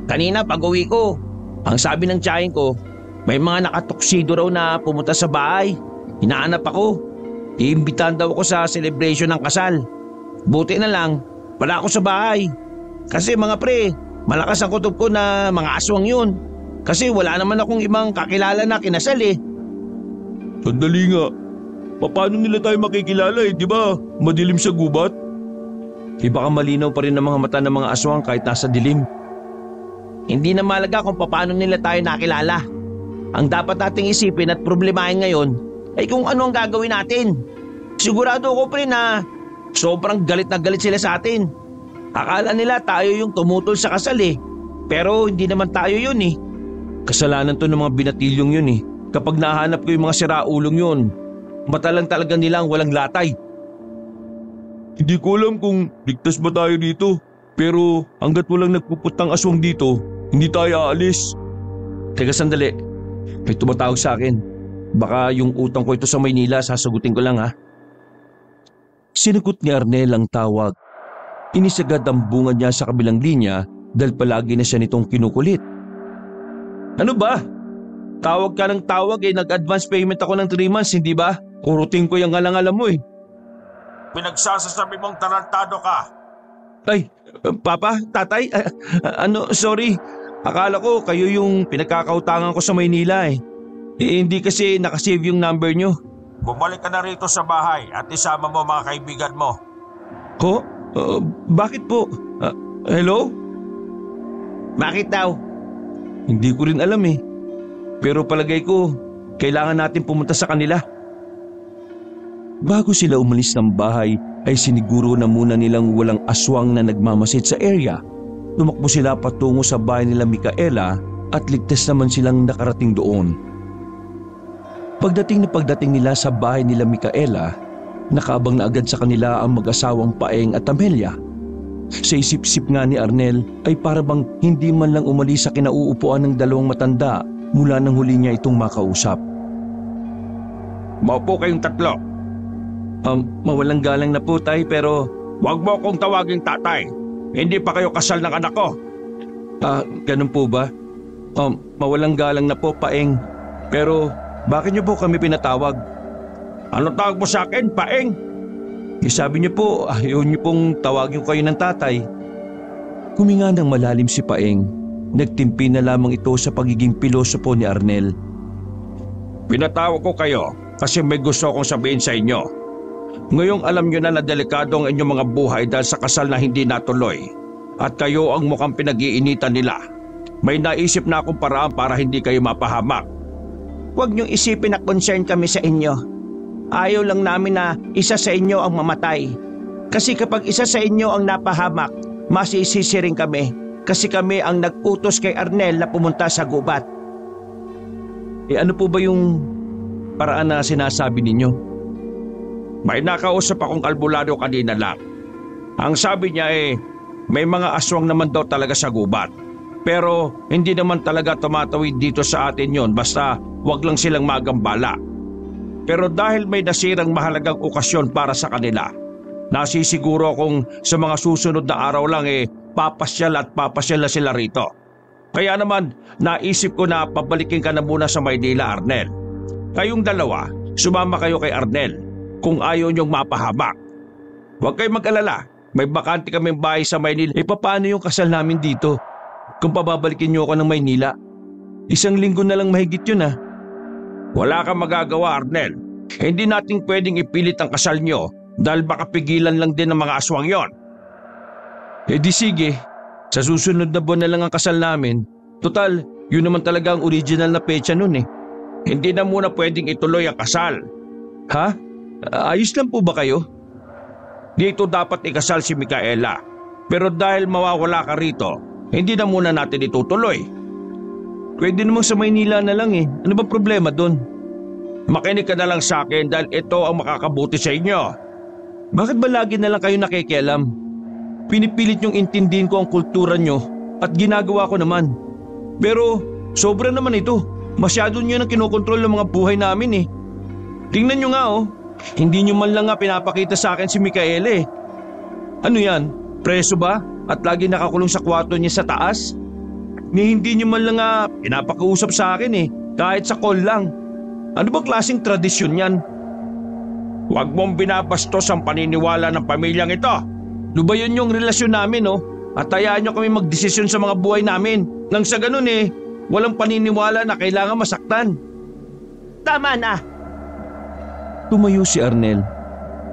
Kanina pag-uwi ko, ang sabi ng tiyahin ko, may mga nakatuksido raw na pumunta sa bahay. Hinahanap ako. Iimbitahan daw ako sa celebration ng kasal. Buti na lang, wala ako sa bahay. Kasi mga pre, malakas ang kutob ko na mga aswang yun. Kasi wala naman akong ibang kakilala na kinasal eh. Sandali nga. Paano nila tayo makikilala di ba? Madilim sa gubat? Baka malinaw pa rin ang mga mata ng mga aswang kahit nasa dilim. Hindi na malaga kung paano nila tayo nakilala. Ang dapat nating isipin at problemahin ngayon ay kung ano ang gagawin natin. Sigurado ko pre na sobrang galit na galit sila sa atin. Akala nila tayo yung tumutol sa kasal eh. Pero hindi naman tayo yun eh. Kasalanan to ng mga binatilyong yun eh. Kapag nahanap ko yung mga siraulong yun, mata lang talaga nilang walang latay. Hindi ko alam kung ligtas ba tayo dito. Pero hanggat walang nagpuputang aswang dito, hindi tayo aalis. Teka sandali, may tumatawag sa akin. Baka yung utang ko ito sa Maynila, sasagutin ko lang ha. Sinagot ni Arnel ang tawag. Inisagad ang bunga niya sa kabilang linya dahil palagi na siya nitong kinukulit. Ano ba? Tawag ka ng tawag eh, nag-advance payment ako ng 3 months, hindi ba? Kurutin ko yung alang-alam mo eh. Pinagsasasabi mong tarantado ka. Ay, Papa, Tatay, sorry. Akala ko kayo yung pinagkakautangan ko sa Maynila eh. Hindi kasi nakasave yung number nyo. Bumalik ka na rito sa bahay at isama mo mga kaibigan mo. Ko? Bakit po? Hello? Bakit daw? Hindi ko rin alam eh. Pero palagay ko, kailangan natin pumunta sa kanila. Bago sila umalis ng bahay, ay siniguro na muna nilang walang aswang na nagmamasid sa area. Tumakbo sila patungo sa bahay nila Micaela at ligtas naman silang nakarating doon. Pagdating nila sa bahay nila Micaela, Nakaabang na agad sa kanila ang mag-asawang Paeng at Amelia. Sa isip-isip nga ni Arnel ay para bang hindi man lang umalis sa kinauupuan ng dalawang matanda mula nang huli niya itong makausap. Maupo kayong tatlo. Mawalang galang na po tay, pero… Huwag mo akong tawaging tatay. Hindi pa kayo kasal ng anak ko. Ganun po ba? Mawalang galang na po, Paeng. Pero bakit niyo po kami pinatawag? Ano tawag mo sa akin, Paeng? Sabi niyo po, ayaw niyo pong tawagin ko kayo ng tatay. Huminga ng malalim si Paeng. Nagtimpi na lamang ito sa pagiging pilosopo ni Arnel. Pinatawag ko kayo kasi may gusto akong sabihin sa inyo. Ngayong alam nyo na delikado ang inyong mga buhay dahil sa kasal na hindi natuloy at kayo ang mukhang pinag-iinitan nila. May naisip na akong paraan para hindi kayo mapahamak. Huwag niyong isipin na concern kami sa inyo. Ayaw lang namin na isa sa inyo ang mamatay. Kasi kapag isa sa inyo ang napahamak, masisisi rin kami. Kasi kami ang nag-utos kay Arnel na pumunta sa gubat. Ano po ba yung paraan na sinasabi ninyo? May nakausap akong albularyo kanina lang. Ang sabi niya may mga aswang naman daw talaga sa gubat. Pero hindi naman talaga tumatawid dito sa atin yon, basta wag lang silang magambala. Pero dahil may nasirang mahalagang okasyon para sa kanila, nasisiguro akong sa mga susunod na araw lang papasyal na sila rito. Kaya naman naisip ko na pabalikin ka na muna sa Maynila, Arnel. Kayong dalawa, sumama kayo kay Arnel kung ayaw niyong mapahamak. Huwag kayong mag-alala, may bakante kaming bahay sa Maynila. Paano yung kasal namin dito kung pababalikin niyo ako ng Maynila? 1 linggo na lang mahigit yun Wala kang magagawa, Arnel. Hindi natin pwedeng ipilit ang kasal niyo dahil baka pigilan lang din ng mga aswang yon. Di sige, sa susunod na buwan na lang ang kasal namin. Total, yun naman talaga ang original na petsa nun Hindi na muna pwedeng ituloy ang kasal. Ha? Ayos lang po ba kayo? Dito dapat ikasal si Micaela. Pero dahil mawawala ka rito, hindi na muna natin itutuloy. Pwede namang sa Maynila na lang Ano ba problema doon? Makinig ka na lang sa akin dahil ito ang makakabuti sa inyo. Bakit ba lagi na lang kayo nakikialam? Pinipilit niyong intindihin ko ang kultura niyo at ginagawa ko naman. Pero sobra naman ito. Masyado niyo nang kinokontrol ng mga buhay namin Tingnan niyo nga Hindi niyo man lang pinapakita sa akin si Micaela Ano yan? Preso ba? At lagi nakakulong sa kwarto niya sa taas? Hindi niyo man lang pinapakausap sa akin kahit sa call lang. Ano bang klaseng tradisyon yan? Huwag mong binabastos ang paniniwala ng pamilyang ito. Lubayan niyo ang relasyon namin at hayaan niyo kami magdesisyon sa mga buhay namin. Nang sa ganun walang paniniwala na kailangan masaktan. Tama na! Tumayo si Arnel.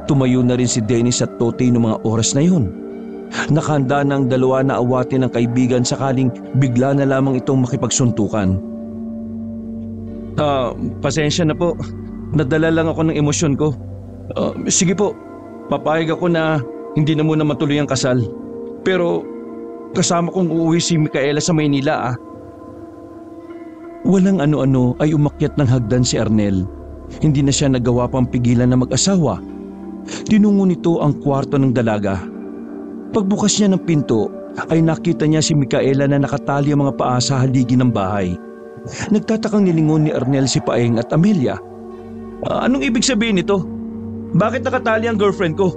Tumayo na rin si Dennis at Tote noong mga oras na yun. Nakahanda na ang dalawa na awatin ng kaibigan sakaling bigla na lamang itong makipagsuntukan. Pasensya na po. Nadala lang ako ng emosyon ko. Sige po, papayag ako na hindi na muna matuloy ang kasal. Pero kasama kong uuwi si Micaela sa Maynila Walang ano-ano ay umakyat ng hagdan si Arnel. Hindi na siya nagawa pang pigilan na mag-asawa. Tinungo nito ang kwarto ng dalaga. Pagbukas niya ng pinto ay nakita niya si Micaela na nakatali ang mga paa sa haligi ng bahay. Nagtatakang nilingon ni Arnel si Paeng at Amelia. Anong ibig sabihin nito? Bakit nakatali ang girlfriend ko?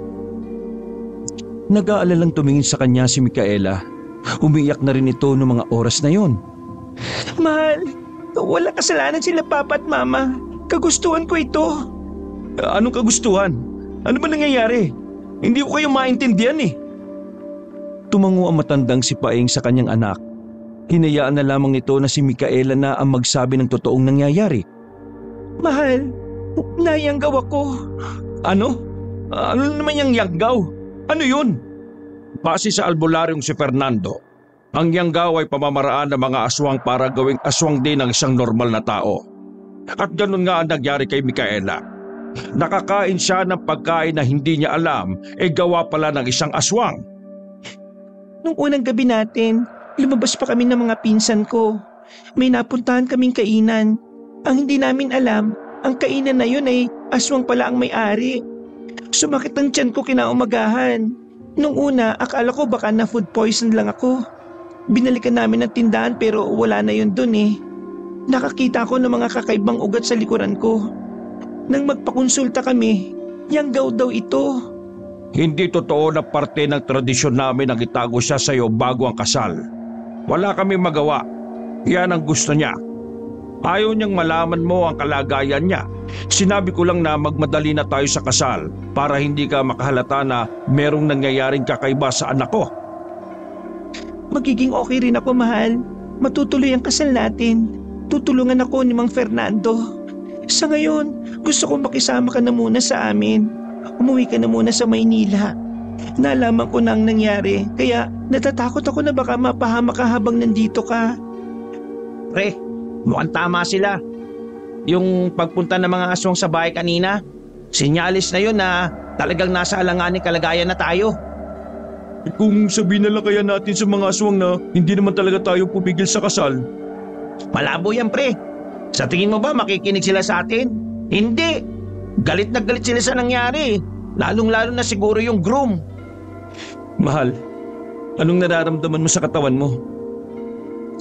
Nag-aalalang tumingin sa kanya si Micaela. Umiyak na rin ito noong mga oras na yon. Mahal, wala kasalanan sila papa at mama. Kagustuhan ko ito. Anong kagustuhan? Ano ba nangyayari? Hindi ko kayo maintindihan Tumango ang matandang si Paeng sa kanyang anak. Hinayaan na lamang nito na si Micaela na ang magsabi ng totoong nangyayari. Mahal, nayanggaw ako. Ano? Ano naman yung yanggaw? Ano yun? Base sa albularyong si Fernando, ang yanggaw ay pamamaraan ng mga aswang para gawing aswang din ng isang normal na tao. At ganun nga ang nangyari kay Micaela. Nakakain siya ng pagkain na hindi niya alam gawa pala ng isang aswang. Nung unang gabi natin, lumabas pa kami ng mga pinsan ko. May napuntahan kaming kainan. Ang hindi namin alam, ang kainan na yun ay aswang pala ang may-ari. Sumakit ang tiyan ko kinaumagahan. Nung una, akala ko baka na food poison lang ako. Binalikan namin ng tindahan pero wala na yun dun eh. Nakakita ko ng mga kakaibang ugat sa likuran ko. Nang magpakonsulta kami, yanggaw daw ito. Hindi totoo na parte ng tradisyon namin ang itago siya sa iyo bago ang kasal. Wala kami magawa. Yan ang gusto niya. Ayaw niyang malaman mo ang kalagayan niya. Sinabi ko lang na magmadali na tayo sa kasal para hindi ka makahalata na merong nangyayaring kakaiba sa anak ko. Magiging okay rin ako, mahal. Matutuloy ang kasal natin. Tutulungan ako ni Mang Fernando. Sa ngayon, gusto kong makisama ka na muna sa amin. Umuwi ka na muna sa Maynila. Nalaman ko na ang nangyari, kaya natatakot ako na baka mapahamak ka habang nandito ka. Pre, mukhang tama sila. Yung pagpunta ng mga aswang sa bahay kanina, sinyalis na yun na talagang nasa alanganing kalagayan na tayo. Kung sabihin na lang kaya natin sa mga aswang na hindi naman talaga tayo pumigil sa kasal. Malabo yan, pre. Sa tingin mo ba makikinig sila sa atin? Hindi. Galit na galit sila sa nangyari. Lalong-lalo na siguro yung groom. Mahal, anong nararamdaman mo sa katawan mo?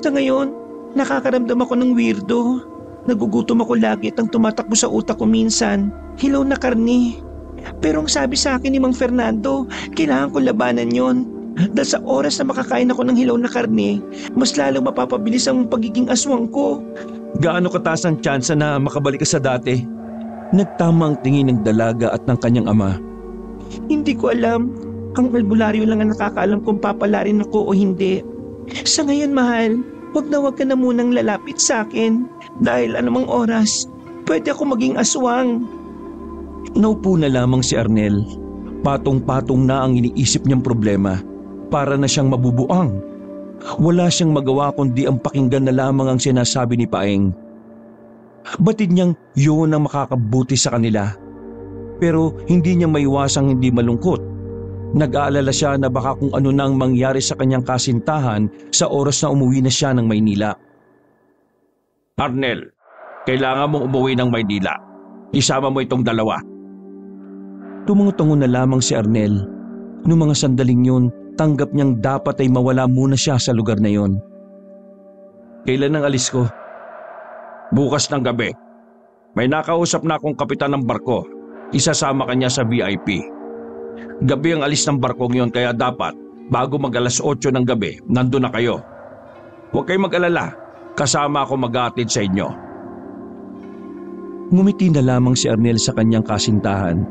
Sa ngayon, nakakaramdam ako ng weirdo. Nagugutom ako lagi at ang tumatakbo sa utak ko minsan, hilaw na karni. Pero ang sabi sa akin ni Mang Fernando, kailangan ko labanan yon. Dahil sa oras na makakain ako ng hilaw na karni, mas lalong mapapabilis ang pagiging aswang ko. Gaano kataas ang tsansa na makabalik ka sa dati? Nagtama ang tingin ng dalaga at ng kanyang ama. Hindi ko alam. Ang albularyo lang ang nakakaalam kung papalarin ako o hindi. Sa ngayon, mahal, wag ka na munang lalapit sa akin. Dahil anumang oras, pwede ako maging aswang. Naupo na lamang si Arnel. Patong-patong na ang iniisip niyang problema. Para na siyang mabubuang. Wala siyang magawa kundi ang pakinggan na lamang ang sinasabi ni Paeng. Batid niyang yun ang makakabuti sa kanila. Pero hindi niya maiwasang hindi malungkot. Nag-aalala siya na baka kung ano nang mangyari sa kanyang kasintahan sa oras na umuwi na siya ng Maynila. Arnel, kailangan mong umuwi ng Maynila. Isama mo itong dalawa. Tumungo na lamang si Arnel. Noong mga sandaling yun, tanggap niyang dapat ay mawala muna siya sa lugar na yon. Kailan ang alis ko? Bukas ng gabi. May nakausap na akong kapitan ng barko. Isasama kanya sa VIP. Gabi ang alis ng barkong yon kaya dapat bago mag alas 8 ng gabi, nandun na kayo. Huwag kayong mag-alala. Kasama ako mag-aatid sa inyo. Ngumiti na lamang si Arnel sa kanyang kasintahan.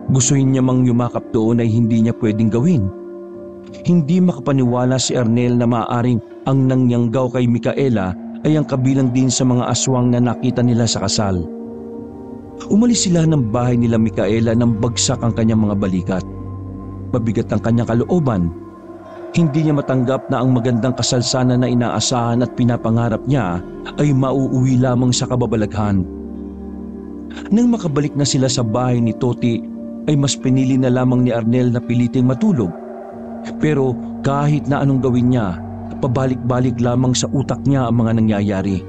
Gustuhin niya mang yumakap doon ay hindi niya pwedeng gawin. Hindi makapaniwala si Arnel na maaaring ang nangyanggaw kay Micaela ay ang kabilang din sa mga aswang na nakita nila sa kasal. Umalis sila ng bahay nila Micaela nang bagsak ang kanyang mga balikat. Mabigat ang kanyang kalooban. Hindi niya matanggap na ang magandang kasal sana na inaasahan at pinapangarap niya ay mauuwi lamang sa kababalaghan. Nang makabalik na sila sa bahay ni Toti ay mas pinili na lamang ni Arnel na piliting matulog. Pero kahit na anong gawin niya, pabalik-balik lamang sa utak niya ang mga nangyayari.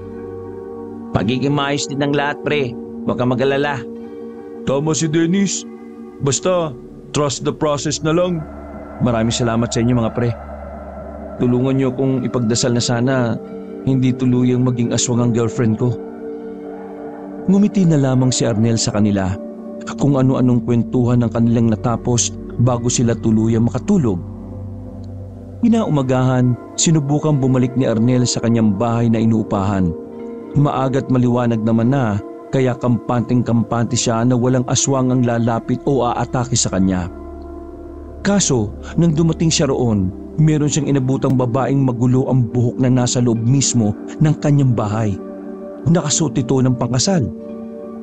Pagiging maayos din ng lahat, pre. Huwag kang mag-alala. Tama si Dennis. Basta, trust the process na lang. Maraming salamat sa inyo mga pre. Tulungan niyo kong ipagdasal na sana hindi tuluyang maging aswang ang girlfriend ko. Ngumiti na lamang si Arnel sa kanila kung ano-anong kwentuhan ang kanilang natapos bago sila tuluyang makatulog. Kinaumagahan, sinubukang bumalik ni Arnel sa kanyang bahay na inuupahan. Maaga't maliwanag naman na kaya kampanteng-kampante siya na walang aswang ang lalapit o aatake sa kanya. Kaso, nang dumating siya roon, meron siyang inabutang babaeng magulo ang buhok na nasa loob mismo ng kanyang bahay. Nakasuot ito ng pangkasal.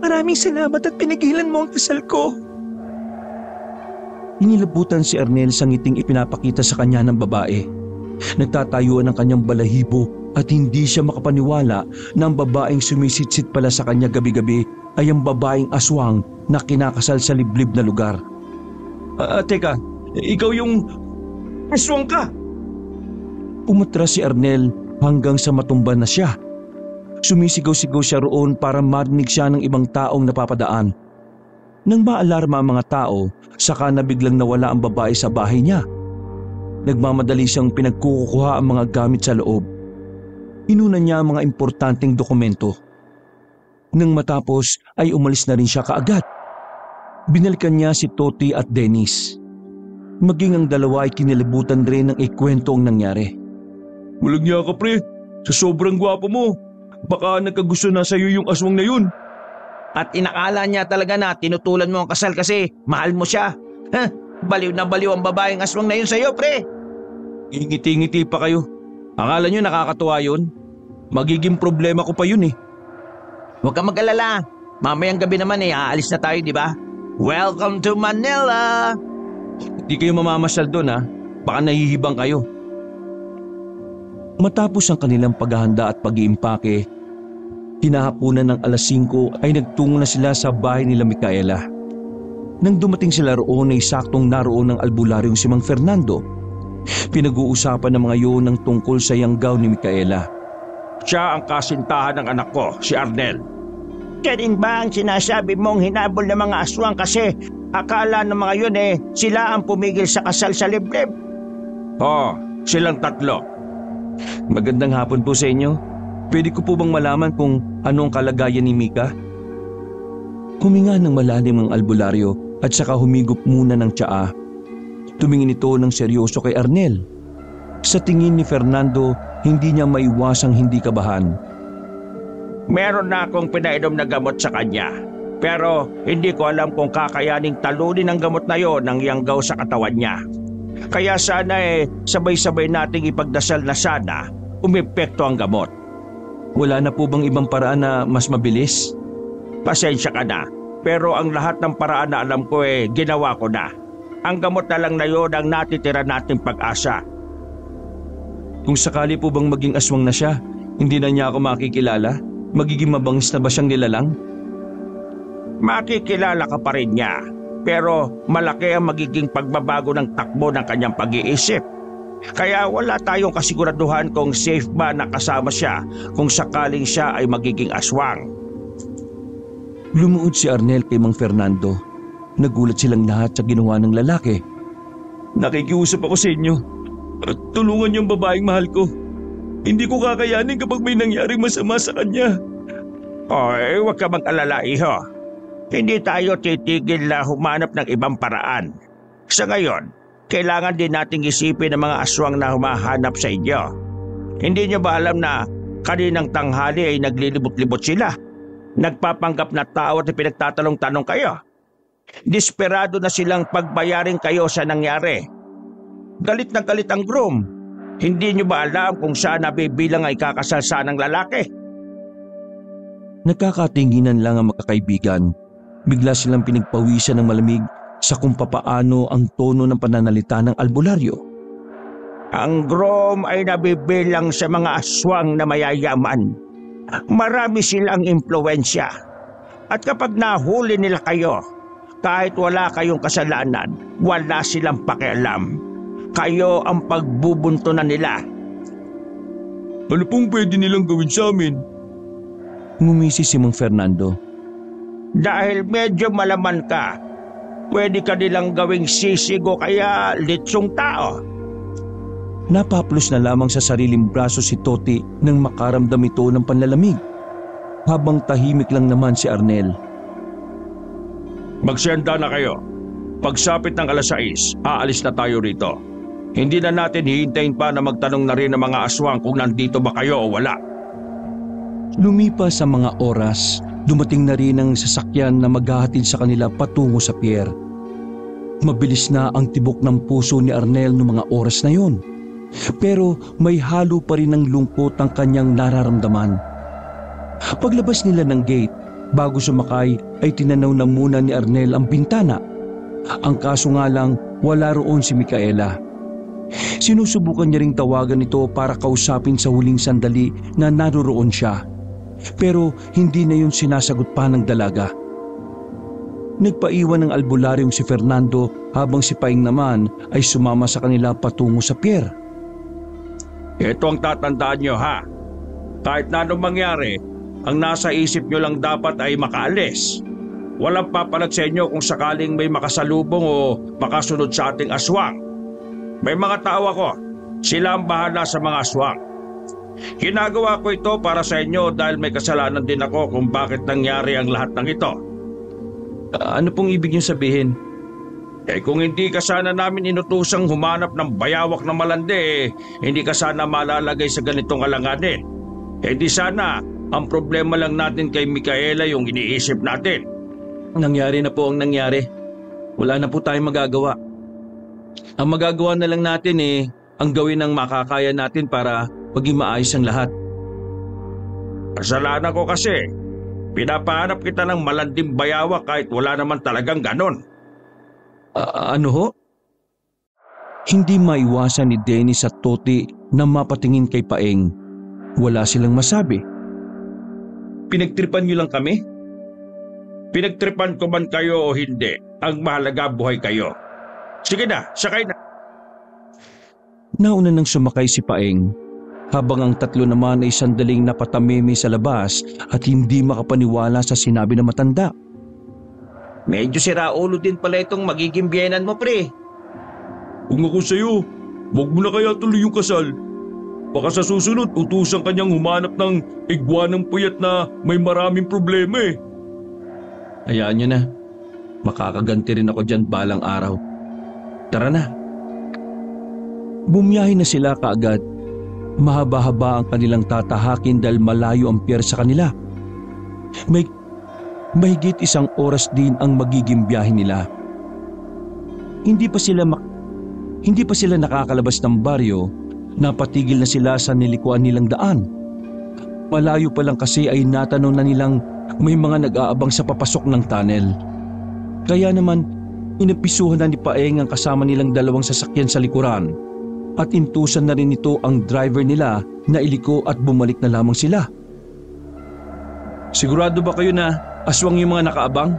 Maraming salamat at pinigilan mo ang kasal ko. Inilabutan si Arnel sa ngiting ipinapakita sa kanya ng babae. Nagtatayuan ang kanyang balahibo at hindi siya makapaniwala na ang babaeng sumisitsit pala sa kanya gabi-gabi ay ang babaeng aswang na kinakasal sa liblib na lugar. Teka, ikaw yung aswang ka! Umatras si Arnel hanggang sa matumba na siya. Sumisigaw-sigaw siya roon para marinig siya ng ibang taong napapadaan. Nang maalarma ang mga tao, saka na biglang nawala ang babae sa bahay niya. Nagmamadali siyang pinagkukuha ang mga gamit sa loob. Inuna niya ang mga importanteng dokumento. Nang matapos ay umalis na rin siya kaagad. Binalikan niya si Toti at Dennis. Maging ang dalawa ay kinilibutan rin ng ikwento ang nangyari. Walang niya ka pre, sa sobrang gwapo mo. Baka nagkagusto na sa'yo yung aswang na yun. At inakala niya talaga na tinutulan mo ang kasal kasi mahal mo siya. Baliw na baliw ang babaeng aswang na yun sa'yo, pre. Ngiti-ngiti pa kayo. Akala nyo nakakatuwa yun? Magiging problema ko pa yun eh. Huwag kang mag-alala. Mamayang gabi naman aalis na tayo, di ba? Welcome to Manila! Di kayo mamamasyal doon ha. Baka nahihibang kayo. Matapos ang kanilang paghahanda at pag-iimpake, hinahapunan ng alas 5 ay nagtungo na sila sa bahay nila Micaela. Nang dumating sila roon ay saktong naroon ng albularyong si Mang Fernando. Pinag-uusapan ng mga yun ng tungkol sa yanggaw ni Micaela. Siya ang kasintahan ng anak ko, si Arnel. Karin ba ang sinasabi mong hinabol ng mga aswang kasi akala ng mga yun sila ang pumigil sa kasal sa liblib? Silang tatlo. Magandang hapon po sa inyo. Pwede ko po bang malaman kung ano ang kalagayan ni Mika? Huminga ng malalim ang albularyo at saka humigop muna ng tsaa. Tumingin ito ng seryoso kay Arnel. Sa tingin ni Fernando, hindi niya maiwasang hindi kabahan. Meron na akong pinainom na gamot sa kanya. Pero hindi ko alam kung kakayaning talunin ang gamot na yon ng yanggaw sa katawan niya. Kaya sana sabay-sabay nating ipagdasal na sana umepekto ang gamot. Wala na po bang ibang paraan na mas mabilis? Pasensya ka na, pero ang lahat ng paraan na alam ko ginawa ko na. Ang gamot na lang na yon ang natitira nating pag-asa. Kung sakali po bang maging aswang na siya, hindi na niya ako makikilala? Magiging mabangis na ba siyang nilalang? Makikilala ka pa rin niya, pero malaki ang magiging pagbabago ng takbo ng kanyang pag-iisip. Kaya wala tayong kasiguraduhan kung safe ba na kasama siya kung sakaling siya ay magiging aswang. Lumuod si Arnel kay Mang Fernando. Nagulat silang lahat sa ginawa ng lalaki. Nakikiusap ako sa inyo. Tulungan yung babaeng mahal ko. Hindi ko kakayanin kapag may nangyaring masama sa kanya. Huwag ka mag-alala, iho. Hindi tayo titigil na humanap ng ibang paraan. Sa ngayon, kailangan din nating isipin ang mga aswang na humahanap sa inyo. Hindi nyo ba alam na kaninang tanghali ay naglilibot-libot sila? Nagpapanggap na tao at pinagtatanong-tanong kayo. Desperado na silang pagbayarin kayo sa nangyari. Galit na galit ang groom. Hindi nyo ba alam kung saan nabibilang ay kakasal ng lalaki? Nagkakatinginan lang ang magkakaibigan. Bigla silang pinagpawisan ng malamig sa kung papaano ang tono ng pananalita ng albularyo. Ang groom ay nabibilang sa mga aswang na mayayaman. Marami silang impluwensya. At kapag nahuli nila kayo, kahit wala kayong kasalanan, wala silang pakialam. Kayo ang pagbubuntunan nila. Ano pong pwede nilang gawin sa amin? Ngumisi si Mang Fernando. Dahil medyo malaman ka, pwede ka nilang gawing sisig o kaya litsong tao. Napaplos na lamang sa sariling braso si Toti nang makaramdam ito ng panlalamig. Habang tahimik lang naman si Arnel. Magsenda na kayo. Pagsapit ng alas 6, aalis na tayo rito. Hindi na natin hihintayin pa na magtanong na rin ng mga aswang kung nandito ba kayo o wala. Lumipas sa mga oras, dumating na rin ang sasakyan na maghahatid sa kanila patungo sa pier. Mabilis na ang tibok ng puso ni Arnel noong mga oras na yon. Pero may halo pa rin ng lungkot ang kanyang nararamdaman. Paglabas nila ng gate, bago sumakay ay tinanaw na muna ni Arnel ang bintana. Ang kaso nga lang, wala roon si Micaela. Sinusubukan niya ring tawagan ito para kausapin sa huling sandali na naroroon siya. Pero hindi na yun sinasagot pa ng dalaga. Nagpaiwan ng albularyong si Fernando habang si Paing naman ay sumama sa kanila patungo sa pier. Ito ang tatandaan nyo ha. Kahit na anong mangyari, ang nasa isip nyo lang dapat ay makaalis. walang papalag sa inyo kung sakaling may makasalubong o makasunod sa ating aswang. May mga tao ako, sila ang bahala sa mga aswang. Ginagawa ko ito para sa inyo dahil may kasalanan din ako kung bakit nangyari ang lahat ng ito. Ano pong ibig niyo sabihin? Kung hindi ka sana namin inutusang humanap ng bayawak na malandi, hindi ka sana malalagay sa ganitong alanganin. Di sana, ang problema lang natin kay Micaela yung iniisip natin. Nangyari na po ang nangyari. Wala na po tayong magagawa. Ang magagawa na lang natin ang gawin ng makakaya natin para maging maayos ang lahat. Kasalanan ko kasi. Pinapahanap kita ng malanding bayawak kahit wala naman talagang ganon. Ano ho? Hindi maiwasan ni Dennis at Toti na mapatingin kay Paeng. Wala silang masabi. Pinagtripan niyo lang kami? Pinagtripan ko man kayo o hindi, ang mahalaga buhay kayo. Sige na, sakay na. Nauna nang sumakay si Paeng, habang ang tatlo naman ay sandaling napatamimi sa labas at hindi makapaniwala sa sinabi ng matanda. Medyo siraulo din pala itong magiging biyenan mo, pre. Kung ako sa'yo, wag mo na kaya tuloy yung kasal. Baka sa susunod, utusan kanyang humanap ng iguanang puyat na may maraming problema Hayaan niyo na. Makakaganti rin ako dyan balang araw. Tara na. Bumiyahe na sila kaagad. Mahaba-haba ang kanilang tatahakin dahil malayo ang pier sa kanila. Mahigit 1 oras din ang magiging biyahe nila. Hindi pa sila nakakalabas ng baryo, napatigil na sila sa nilikuan nilang daan. Malayo pa lang kasi ay natanong na nilang may mga nag-aabang sa papasok ng tunnel. Kaya naman, inapisuhan na ni Paeng ang kasama nilang 2 sasakyan sa likuran at intusan na rin ito ang driver nila na iliko at bumalik na lamang sila. Sigurado ba kayo na aswang yung mga nakaabang?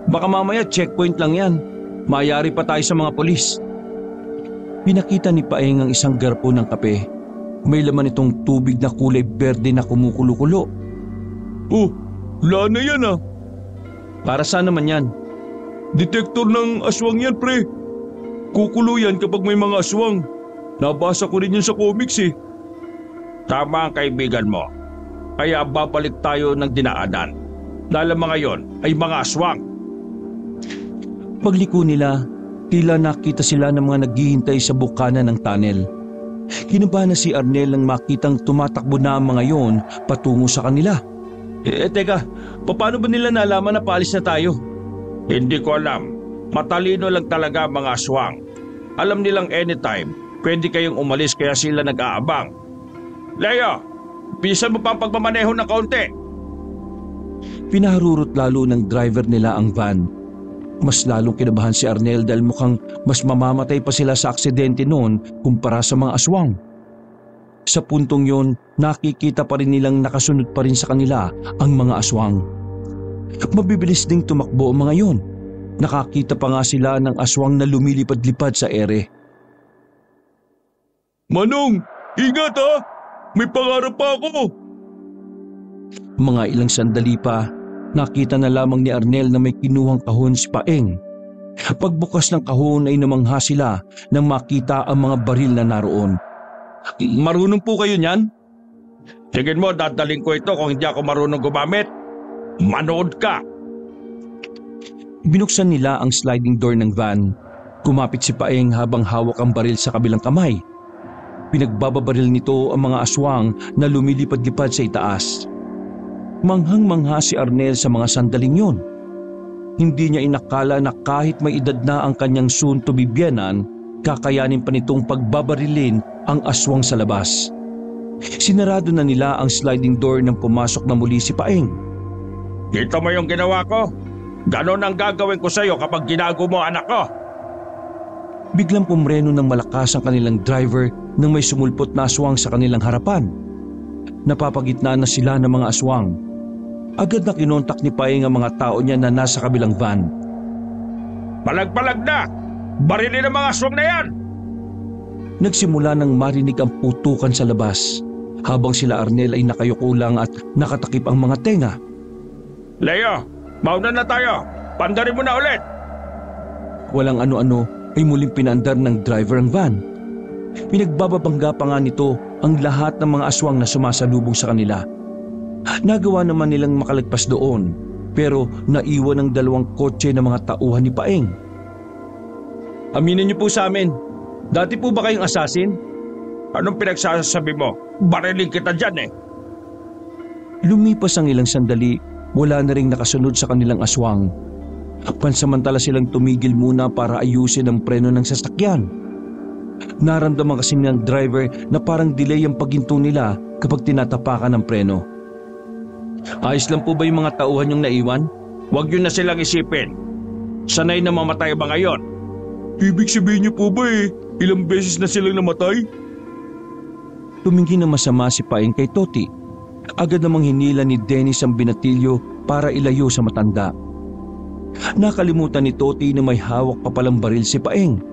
Baka mamaya checkpoint lang yan. Mayari pa tayo sa mga polis. Pinakita ni Paeng ang isang garpo ng kape. May laman itong tubig na kulay berde na kumukulo-kulo. Oh, wala na yan Para saan naman yan? Detektor ng aswang yan, pre. Kukulo yan kapag may mga aswang. Nabasa ko rin yun sa comics Tama ang kaibigan mo. Kaya babalik tayo ng dinaanan. Dahil ang mga yon ay mga aswang. Pagliko nila, tila nakita sila ng mga naghihintay sa bukana ng tunnel. Kinabahan na si Arnel nang makitang tumatakbo na ang mga yon patungo sa kanila. Teka, paano ba nila nalaman na paalis na tayo? Hindi ko alam. Matalino lang talaga ang mga aswang. Alam nilang anytime, pwede kayong umalis kaya sila nag-aabang. Leo, bilisan mo pa ang pagmamaneho ng kaunti. Pinaharurot lalo ng driver nila ang van. Mas lalong kinabahan si Arnel dahil mukhang mas mamamatay pa sila sa aksidente noon kumpara sa mga aswang. Sa puntong yon, nakikita pa rin nilang nakasunod pa rin sa kanila ang mga aswang. Mabibilis ding tumakbo ang mga yon. Nakakita pa nga sila ng aswang na lumilipad-lipad sa ere. Manong, ingat May pangarap pa ako! Mga ilang sandali pa, nakita na lamang ni Arnel na may kinuhang kahon si Paeng. Pagbukas ng kahon ay namangha sila nang makita ang mga baril na naroon. Marunong po kayo niyan? Tingin mo dadaling ko ito kung hindi ako marunong gumamit? Manood ka! Binuksan nila ang sliding door ng van. Kumapit si Paeng habang hawak ang baril sa kabilang kamay. Pinagbababaril nito ang mga aswang na lumilipad-lipad sa itaas. Manghang-mangha si Arnel sa mga sandaling yon. Hindi niya inakala na kahit may edad na ang kanyang soon-to-be biyenan, kakayanin pa nitong pagbabarilin ang aswang sa labas. Sinarado na nila ang sliding door nang pumasok na muli si Paeng. Kita mo yung ginawa ko? Ganon ang gagawin ko sa'yo kapag ginago mo anak ko. Biglang pumreno ng malakas ang kanilang driver nang may sumulpot na aswang sa kanilang harapan. Napapagitnaan na sila ng mga aswang. Agad na kinontak ni Paeng ang mga tao niya na nasa kabilang van. Palag-palag na! Barilin ang mga aswang na yan! Nagsimula nang marinig ang putukan sa labas, habang sila Arnel ay nakayuko lang at nakatakip ang mga tenga. Leo, mauna na tayo! Pandarin mo na ulit! Walang ano-ano ay muling pinaandar ng driver ang van. Pinagbababangga pa nga nito ang lahat ng mga aswang na sumasalubong sa kanila. Nagawa naman nilang makalagpas doon, pero naiwan ang 2 kotse ng mga tauhan ni Paeng. Aminin niyo po sa amin, dati po ba kayong assassin? Anong pinagsasabi mo? Bariling kita dyan eh! Lumipas ang ilang sandali, wala na ring nakasunod sa kanilang aswang. Pansamantala silang tumigil muna para ayusin ang preno ng sasakyan. Naramdaman kasi ng driver na parang delay ang paghinto nila kapag tinatapakan ng preno. Ayos lang po ba yung mga tauhan yung naiwan? Huwag yun na silang isipin. Sanay na mamatay ba ngayon? Ibig sabihin niyo po ba ilang beses na silang namatay? Tumingin na masama si Paeng kay Toti. Agad namang hinila ni Dennis ang binatilyo para ilayo sa matanda. Nakalimutan ni Toti na may hawak pa palang baril si Paeng.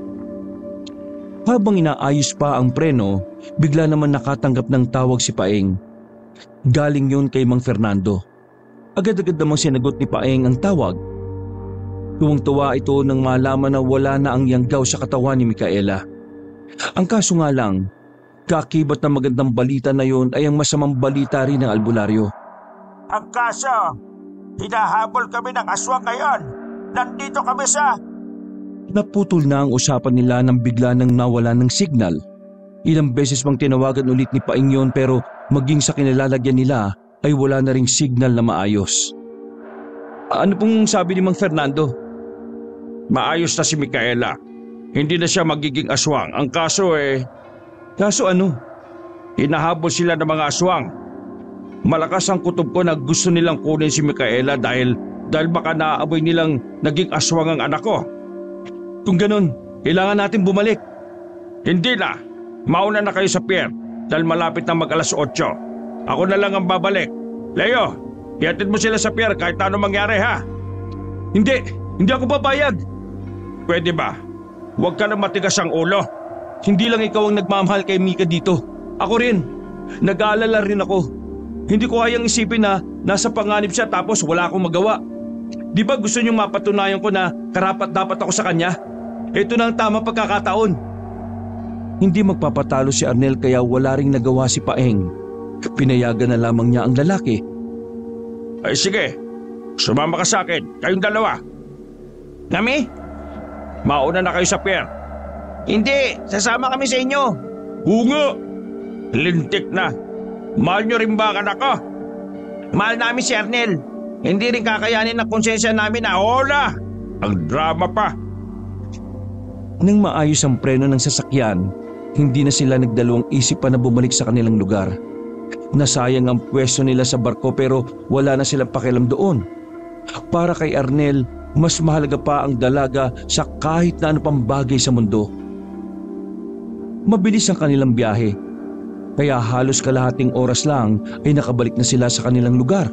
Habang inaayos pa ang preno, bigla naman nakatanggap ng tawag si Paeng. Galing yun kay Mang Fernando. Agad-agad namang sinagot ni Paeng ang tawag. Tuwang-tuwa ito nang malaman na wala na ang yanggaw sa katawan ni Micaela. Ang kaso nga lang, kakibat ng magandang balita na yon ay ang masamang balita rin ng albularyo. Ang kaso, hinahabol kami ng aswang ngayon. Nandito kami sa... Naputol na ang usapan nila nang bigla nang nawala ng signal. Ilang beses mang tinawagan ulit ni Paeng yun pero maging sa kinilalagyan nila ay wala na ring signal na maayos. Ano pong sabi ni Mang Fernando? Maayos na si Micaela. Hindi na siya magiging aswang. Ang kaso Kaso ano? hinahabol sila ng mga aswang. Malakas ang kutob ko na gusto nilang kunin si Micaela dahil baka naaaboy nilang naging aswang ang anak ko. Kung ganun, kailangan natin bumalik. Hindi na. Mauna na kayo sa pier dahil malapit na mag-alas 8. Ako na lang ang babalik. Leo, ihatid mo sila sa pier kahit ano mangyari ha. Hindi ako papayag. Pwede ba? Huwag ka na matigas ang ulo. Hindi lang ikaw ang nagmamahal kay Mika dito. Ako rin. Nag-aalala rin ako. Hindi ko kayang isipin na nasa panganib siya tapos wala akong magawa. Di ba gusto niyong mapatunayan ko na karapat-dapat ako sa kanya? Ito na ang tamang pagkakataon. Hindi magpapatalo si Arnel kaya wala ring nagawa si Paeng. Pinayagan na lamang niya ang lalaki. Ay sige, sumama ka sa akin, kayong dalawa. Kami? Mauna na kayo sa pier. Hindi, sasama kami sa inyo. Oo nga. Lintik na. Mahal niyo rin ba ang anak ko? Mahal namin si Arnel. Hindi rin kakayanin ang konsensya namin na Hola! Ang drama pa. Nang maayos ang preno ng sasakyan, hindi na sila nagdalawang isip pa na bumalik sa kanilang lugar. Nasayang ang pwesto nila sa barko pero wala na silang pakialam doon. Para kay Arnel, mas mahalaga pa ang dalaga sa kahit na ano pang bagay sa mundo. Mabilis ang kanilang biyahe, kaya halos kalahating oras lang ay nakabalik na sila sa kanilang lugar.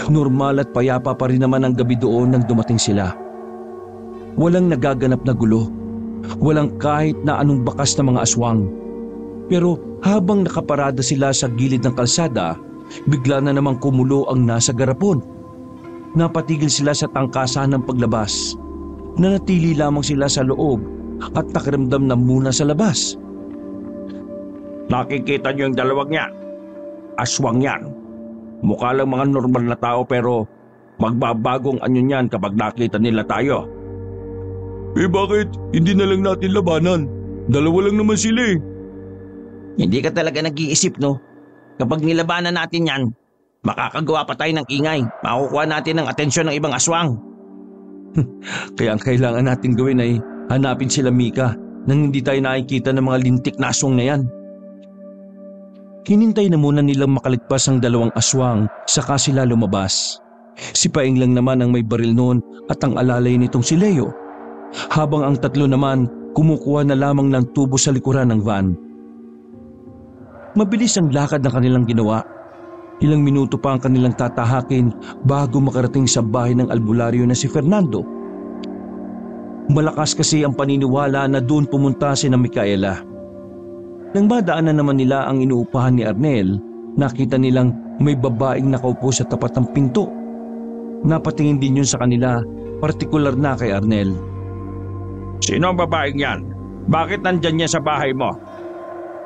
Normal at payapa pa rin naman ang gabi doon nang dumating sila. Walang nagaganap na gulo, walang kahit na anong bakas na mga aswang. Pero habang nakaparada sila sa gilid ng kalsada, bigla na namang kumulo ang nasa garapon. Napatigil sila sa tangkasan ng paglabas. Nanatili lamang sila sa loob at nakiramdam na muna sa labas. Nakikita niyo yung dalawang yan. Aswang yan. Mukha lang mga normal na tao pero magbabagong anyo niyan kapag nakita nila tayo. Bakit hindi na lang natin labanan? Dalawa lang naman sila. Hindi ka talaga nag-iisip, no? Kapag nilabanan natin yan, makakagawa pa tayo ng ingay. Makukuha natin ang atensyon ng ibang aswang. Kaya ang kailangan natin gawin ay hanapin sila Mika nang hindi tayo nakikita ng mga lintik na aswang na yan. Hinintay na muna nilang makaligpas ang dalawang aswang saka sila lumabas. Si Paeng lang naman ang may baril noon at ang alalay nitong si Leo. Habang ang tatlo naman kumukuha na lamang ng tubo sa likuran ng van. Mabilis ang lakad na kanilang ginawa. Ilang minuto pa ang kanilang tatahakin bago makarating sa bahay ng albularyo na si Fernando. Malakas kasi ang paniniwala na doon pumunta si Micaela. Nang madaanan naman nila ang inuupahan ni Arnel, nakita nilang may babaeng nakaupo sa tapat ng pinto. Napatingin din yun sa kanila, partikular na kay Arnel. Sino ang babaeng yan? Bakit nandyan niya sa bahay mo?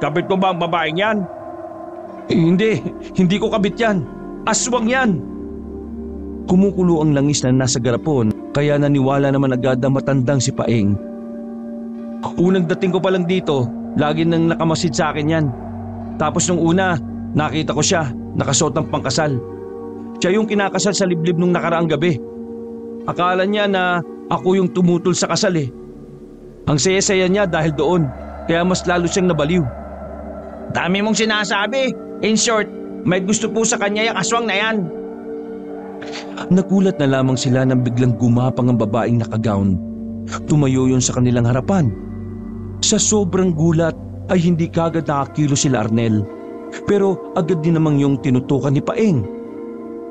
Kapit mo ba ang babaeng yan? Hindi ko kabit yan. Aswang yan. Kumukulo ang langis na nasa garapon kaya naniwala naman agad na matandang si Paeng. Unang dating ko pa lang dito, lagi nang nakamasid sa akin yan. Tapos nung una, nakita ko siya, nakasuot ng pangkasal. Siya yung kinakasal sa liblib nung nakaraang gabi. Akala niya na ako yung tumutol sa kasal eh. Ang saya-saya niya dahil doon, kaya mas lalo siyang nabaliw. Dami mong sinasabi. In short, may gusto po sa kanya yung aswang na yan. Nagulat na lamang sila nang biglang gumapang ang babaeng nakagown. Tumayo yun sa kanilang harapan. Sa sobrang gulat ay hindi kagad nakakilo sila Arnel. Pero agad din namang yung tinutukan ni Paeng.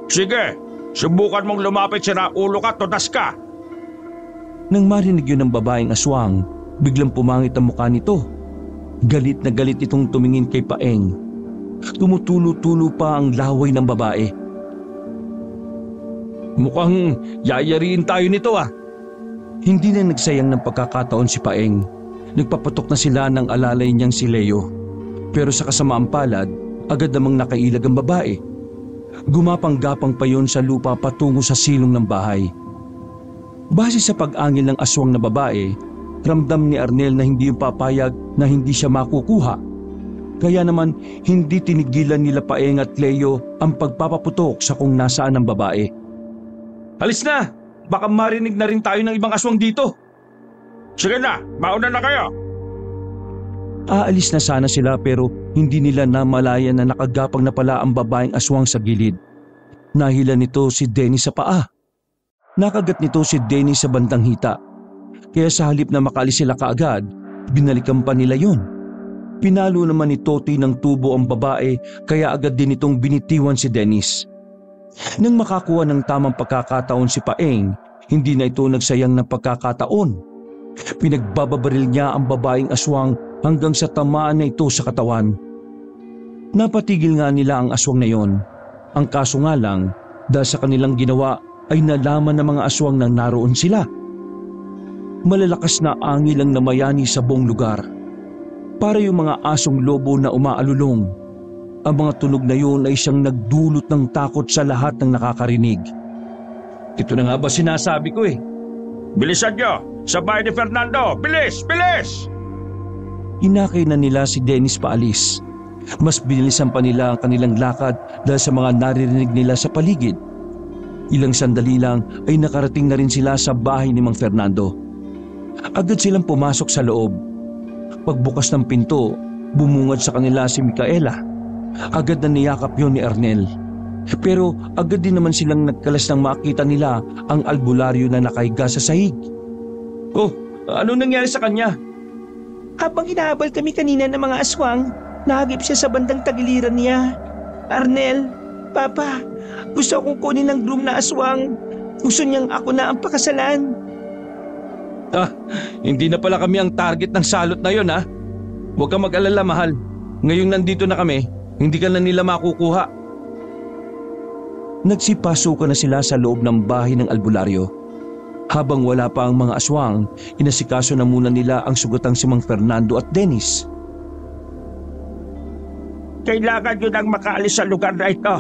Sige, subukan mong lumapit, sira ulo ka, tudas ka. Nang marinig yun ng babaeng aswang, biglang pumangit ang mukha nito. Galit na galit itong tumingin kay Paeng. Tumutulo-tulo pa ang laway ng babae. Mukhang yayariin tayo nito ah. Hindi na nagsayang ng pagkakataon si Paeng. Nagpapatok na sila ng alalay niyang si Leo. Pero sa kasamaang palad, agad namang nakailag ang babae. Gumapang-gapang pa yon sa lupa patungo sa silong ng bahay. Base sa pag-angil ng aswang na babae, ramdam ni Arnel na hindi yung papayag na hindi siya makukuha. Kaya naman hindi tinigilan nila Paeng at Leo ang pagpapaputok sa kung nasaan ang babae. Alis na! Baka marinig na rin tayo ng ibang aswang dito. Sige na, mauna na kayo. Aalis na sana sila pero hindi nila namalayan na nakagapang na pala ang babaeng aswang sa gilid. Nahila nito si Dennis sa paa. Nakagat nito si Dennis sa bandang hita. Kaya sa halip na makaalis sila kaagad, binalikan pa nila yon. Pinalo naman ni Toti ng tubo ang babae kaya agad din itong binitiwan si Dennis. Nang makakuha ng tamang pagkakataon si Paeng, hindi na ito nagsayang ng pagkakataon. Pinagbababaril niya ang babaeng aswang hanggang sa tamaan na ito sa katawan. Napatigil nga nila ang aswang na yon. Ang kaso nga lang, dahil sa kanilang ginawa ay nalaman ng mga aswang na naroon sila. Malalakas na angil ang namayani sa buong lugar. Para yung mga asong lobo na umaalulong. Ang mga tunog na yun ay siyang nagdulot ng takot sa lahat ng nakakarinig. Ito na nga ba sinasabi ko eh. Bilisan nyo! Sa bahay ni Fernando! Bilis! Bilis! Inakay na nila si Dennis paalis. Mas binilisan pa nila ang kanilang lakad dahil sa mga naririnig nila sa paligid. Ilang sandali lang ay nakarating na rin sila sa bahay ni Mang Fernando. Agad silang pumasok sa loob. Pagbukas ng pinto, bumungad sa kanila si Micaela. Agad na niyakap yun ni Arnel. Pero agad din naman silang nagkalas nang makita nila ang albularyo na nakahiga sa sahig. Oh, ano nangyari sa kanya? Habang hinahabol kami kanina ng mga aswang, nahagip siya sa bandang tagiliran niya. Arnel, Papa, gusto akong kunin ng groom na aswang. Gusto niyang ako na ang pakasalan. Hindi na pala kami ang target ng salot na yon ha. Huwag kang mag-alala mahal. Ngayong nandito na kami, hindi ka na nila makukuha. Nagsipasukan na sila sa loob ng bahay ng albularyo. Habang wala pa ang mga aswang, inasikaso na muna nila ang sugatang si Mang Fernando at Dennis. Kailangan nyo nang makaalis sa lugar na ito.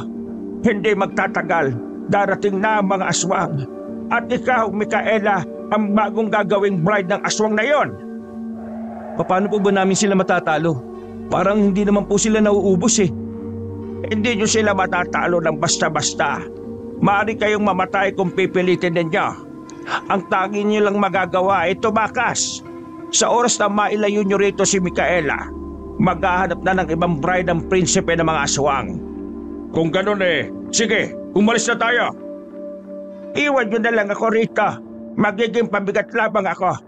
Hindi magtatagal. Darating na ang mga aswang. At ikaw, Micaela, ang bagong gagawing bride ng aswang na yon. Paano po ba namin sila matatalo? Parang hindi naman po sila nauubos eh. Hindi nyo sila matatalo ng basta-basta. Maaari kayong mamatay kung pipilitin ninyo. Ang tangi nyo lang magagawa ay tumakas. Sa oras na mailayo nyo rito si Micaela, maghahanap na ng ibang bride ang prinsipe ng mga aswang. Kung ganun sige, umalis na tayo. Iwan nyo na lang ako rito. Magiging pabigat lamang ako.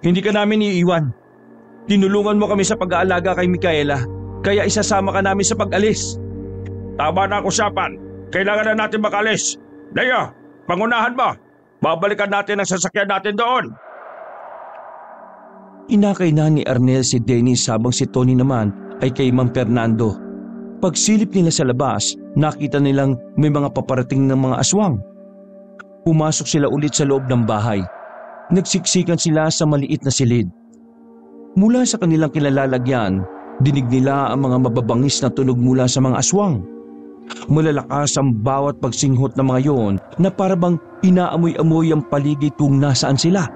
Hindi ka namin iiwan. Tinulungan mo kami sa pag-aalaga kay Micaela, kaya isasama ka namin sa pag-alis. Tama na ang usapan. Kailangan na natin makalis. Leo, pangunahan mo. Babalikan natin ang sasakyan natin doon. Inakay na ni Arnel si Dennis habang si Tony naman ay kay Mang Fernando. Pagsilip nila sa labas, nakita nilang may mga paparating ng mga aswang. pumasok sila ulit sa loob ng bahay. Nagsiksikan sila sa maliit na silid. Mula sa kanilang kinalalagyan, dinig nila ang mga mababangis na tunog mula sa mga aswang. Malalakas ang bawat pagsinghot ng mga yon na parabang inaamoy-amoy ang paligid kung nasaan sila.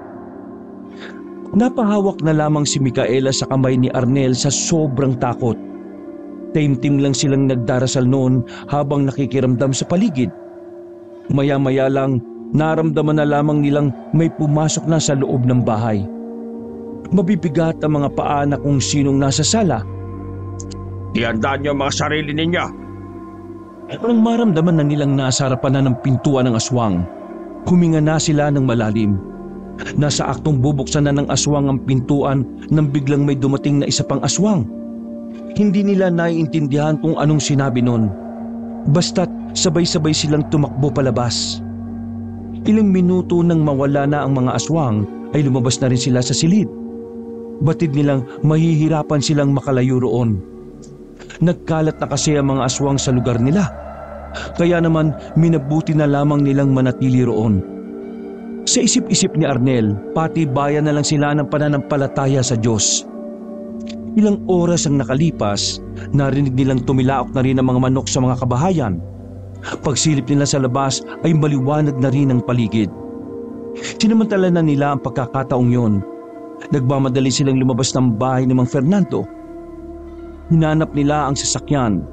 Napahawak na lamang si Micaela sa kamay ni Arnel sa sobrang takot. Taimtim lang silang nagdarasal noon habang nakikiramdam sa paligid. Maya-maya lang, naramdaman na lamang nilang may pumasok na sa loob ng bahay. Mabibigat ang mga paa na kung sinong nasa sala. Ihandaan niyo ang mga sarili ninyo. Nang maramdaman na nilang nasa harapan na ng pintuan ng aswang, huminga na sila ng malalim. Nasa aktong bubuksan na ng aswang ang pintuan nang biglang may dumating na isa pang aswang. Hindi nila naiintindihan kung anong sinabi nun. Basta't sabay-sabay silang tumakbo palabas. Ilang minuto nang mawala na ang mga aswang ay lumabas na rin sila sa silid. Batid nilang mahihirapan silang makalayo roon. Nagkalat na kasi ang mga aswang sa lugar nila. Kaya naman minabuti na lamang nilang manatili roon. Sa isip-isip ni Arnel, pati bayan na lang sila ng pananampalataya sa Diyos. Ilang oras ang nakalipas, narinig nilang tumilaok na rin ang mga manok sa mga kabahayan. Pagsilip nila sa labas ay maliwanag na rin ang paligid. Sinamantala na nila ang pagkakataong yon. Nagmamadali silang lumabas ng bahay ni Mang Fernando. Hinanap nila ang sasakyan.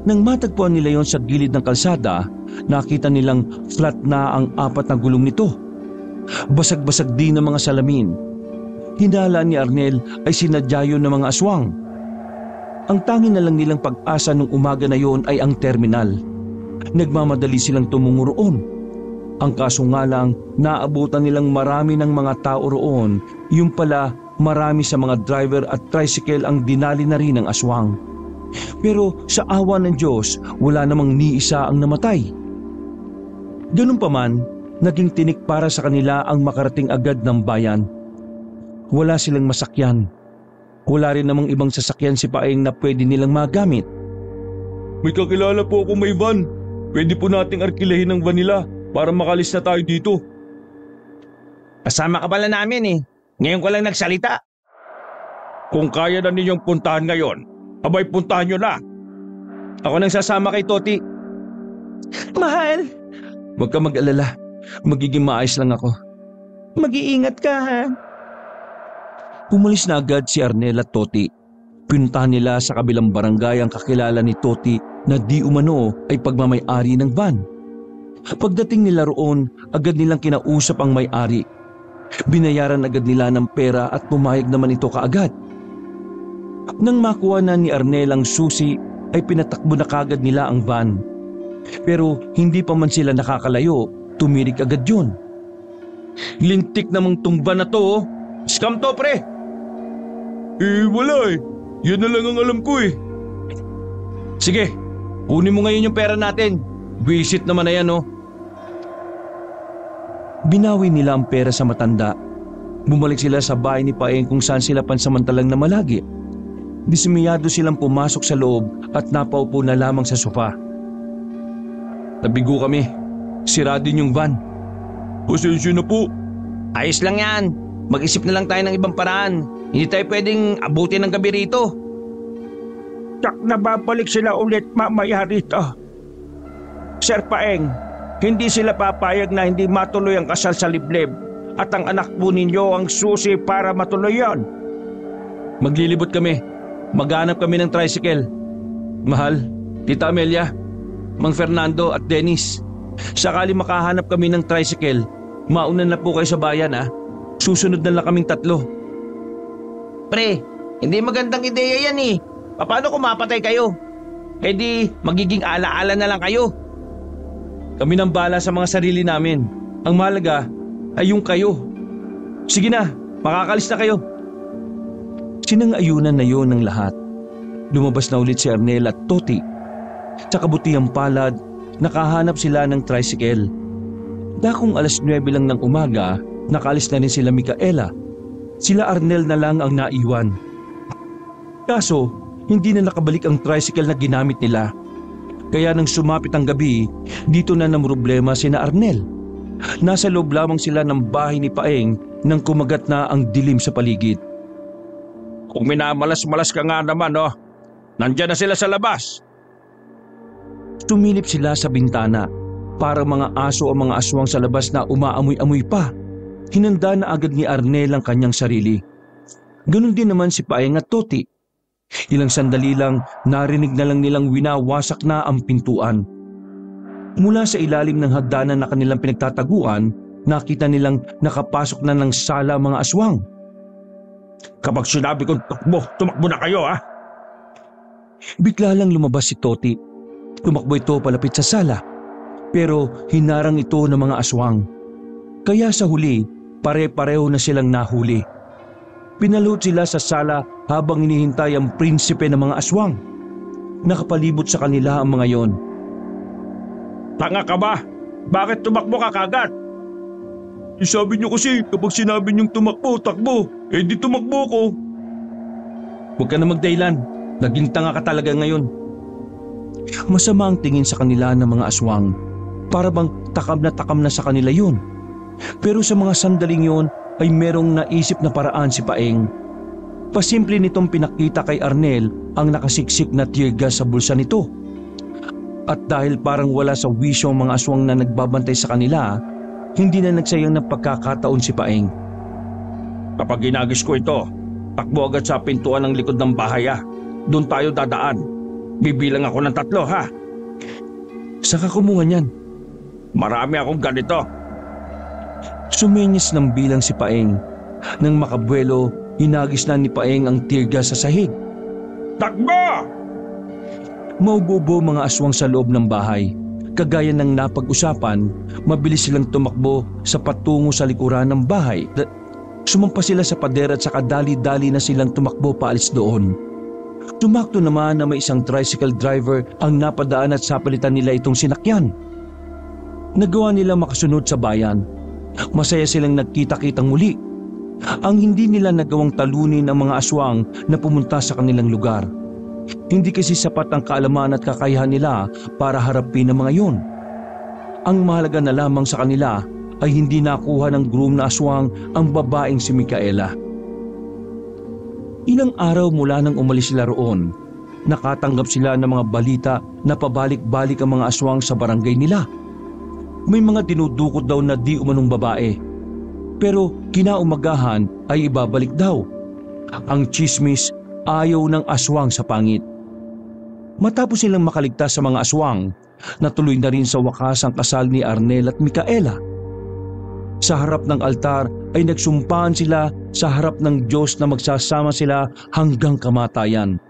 Nang matagpuan nila yon sa gilid ng kalsada, nakita nilang flat na ang 4 na gulong nito. Basag-basag din ang mga salamin. Hinala ni Arnel ay sinadya yun ng mga aswang. Ang tanging na lang nilang pag-asa nung umaga na yon ay ang terminal. Nagmamadali silang tumungo roon. Ang kaso nga lang, naabutan nilang marami ng mga tao roon. Yung pala, marami sa mga driver at tricycle ang dinali na rin ng aswang. Pero sa awa ng Diyos, wala namang ni isa ang namatay. Ganun pa man, naging tinik para sa kanila ang makarating agad ng bayan. Wala silang masakyan. Wala rin namang ibang sasakyan si Paeng na pwede nilang magamit. May kakilala po ako may van. Pwede po nating arkilahin ang van nila para makalis na tayo dito. Kasama ka pala namin eh. Ngayon ko lang nagsalita. Kung kaya na ninyong puntahan ngayon, abay puntahan nyo na. Ako nang sasama kay Toti. Mahal, Huwag ka mag-alala. Magiging maayos lang ako. mag-iingat ka ha. Umalis na agad si Arnel at Toti. Pinuntahan nila sa kabilang barangay ang kakilala ni Toti na di umano ay pagmamay-ari ng van. Pagdating nila roon, agad nilang kinausap ang may-ari. Binayaran agad nila ng pera at pumayag naman ito kaagad. Nang makuha na ni Arnel ang susi, ay pinatakbo na kaagad nila ang van. Pero hindi pa man sila nakakalayo, tumirik agad yun. Lintik namang tumba na to oh. Scam to pre. Wala eh. Yan na lang ang alam ko eh. Sige, kunin mo ngayon yung pera natin. Visit naman na yan oh. Binawi nila ang pera sa matanda. Bumalik sila sa bahay ni Paeng kung saan sila pansamantalang namalagi. Disimiyado silang pumasok sa loob at napaupo na lamang sa sofa. Nabigo kami. Sira din yung van. Pasensya na po. Ayos lang yan. Mag-isip na lang tayo ng ibang paraan. Hindi tayo pwedeng abutin ng gabi rito. Tsak na babalik sila ulit mamaya rito. Sir Paeng, hindi sila papayag na hindi matuloy ang kasal sa liblib at ang anak po ninyo ang susi para matuloy yon. Maglilibot kami. Maghanap kami ng tricycle. Mahal, Tita Amelia, Mang Fernando at Dennis. Sakali makahanap kami ng tricycle, mauna na po kayo sa bayan ah. Susunod na lang kaming 3. Pre, hindi magandang ideya yan eh. Paano kung mapatay kayo? Eh di, magiging alaala na lang kayo. Kami nang bala sa mga sarili namin. Ang mahalaga ay yung kayo. Sige na, makakalis na kayo. Sinang-ayunan na yon ng lahat. Lumabas na ulit si Arnel at Toti. Sa kabutihang palad, nakahanap sila ng tricycle. Dakong 9:00 lang ng umaga, nakaalis na rin sila Micaela. Sila Arnel na lang ang naiwan. Kaso, hindi na nakabalik ang tricycle na ginamit nila. Kaya nang sumapit ang gabi, dito na namroblema sina Arnel. Nasa loob lamang sila ng bahay ni Paeng nang kumagat na ang dilim sa paligid. Kung minamalas-malas ka nga naman, oh. Nandyan na sila sa labas. Tumilip sila sa bintana. Parang mga aso ang mga aswang sa labas na umaamoy-amoy pa. Hinanda na agad ni Arnel ang kanyang sarili. Ganon din naman si Paeng at Toti. Ilang sandali lang, narinig na lang nilang winawasak na ang pintuan. Mula sa ilalim ng hagdanan na kanilang pinagtataguan, nakita nilang nakapasok na ng sala ang mga aswang. Kapag sinabi kong takbo, tumakbo na kayo, ha? Bigla lang lumabas si Toti. Tumakbo ito palapit sa sala. Pero hinarang ito ng mga aswang. Kaya sa huli, pare-pareho na silang nahuli. Pinalot sila sa sala habang hinihintay ang prinsipe ng mga aswang. Nakapalibot sa kanila ang mga yon. Tanga ka ba? Bakit tumakbo ka kagad? Sabi niyo kasi kapag sinabi niyong tumakbo, takbo. Eh di tumakbo ko. Huwag ka na magdahilan. Naging tanga ka talaga ngayon. Masama ang tingin sa kanila ng mga aswang. Para bang takam na sa kanila yun. Pero sa mga sandaling yun ay merong naisip na paraan si Paeng. Pasimple nitong pinakita kay Arnel ang nakasiksik na tear gas sa bulsa nito. At dahil parang wala sa wisyo ang mga aswang na nagbabantay sa kanila, hindi na nagsayang ng pagkakataon si Paeng. Kapag ginagis ko ito, takbo agad sa pintuan ng likod ng bahay, ha? Doon tayo dadaan. Bibilang ako ng 3, ha? Saka kumuha niyan. Marami akong ganito. Suminyas ng bilang si Paeng. Nang makabuelo, hinagis na ni Paeng ang tear gas sa sahig. Takbo! Maubobo mga aswang sa loob ng bahay. Kagaya ng napag-usapan, mabilis silang tumakbo sa patungo sa likuran ng bahay. Sumampa sila sa pader at saka dali-dali na silang tumakbo paalis doon. Tumakto naman na may isang tricycle driver ang napadaan at sapalitan nila itong sinakyan. Nagawa nila makasunod sa bayan. Masaya silang nagkita-kitang muli. Ang hindi nila nagawang talunin ang mga aswang na pumunta sa kanilang lugar. Hindi kasi sapat ang kaalaman at kakayahan nila para harapin ang mga yun. Ang mahalaga na lamang sa kanila ay hindi nakuha ng groom na aswang ang babaeng si Micaela. Ilang araw mula nang umalis sila roon, nakatanggap sila ng mga balita na pabalik-balik ang mga aswang sa barangay nila. May mga dinudukot daw na di umanong babae. Pero kinaumagahan ay ibabalik daw. Ang chismis, ayaw ng aswang sa pangit. Matapos silang makaligtas sa mga aswang, natuloy na rin sa wakas ang kasal ni Arnel at Micaela. Sa harap ng altar ay nagsumpaan sila sa harap ng Diyos na magsasama sila hanggang kamatayan.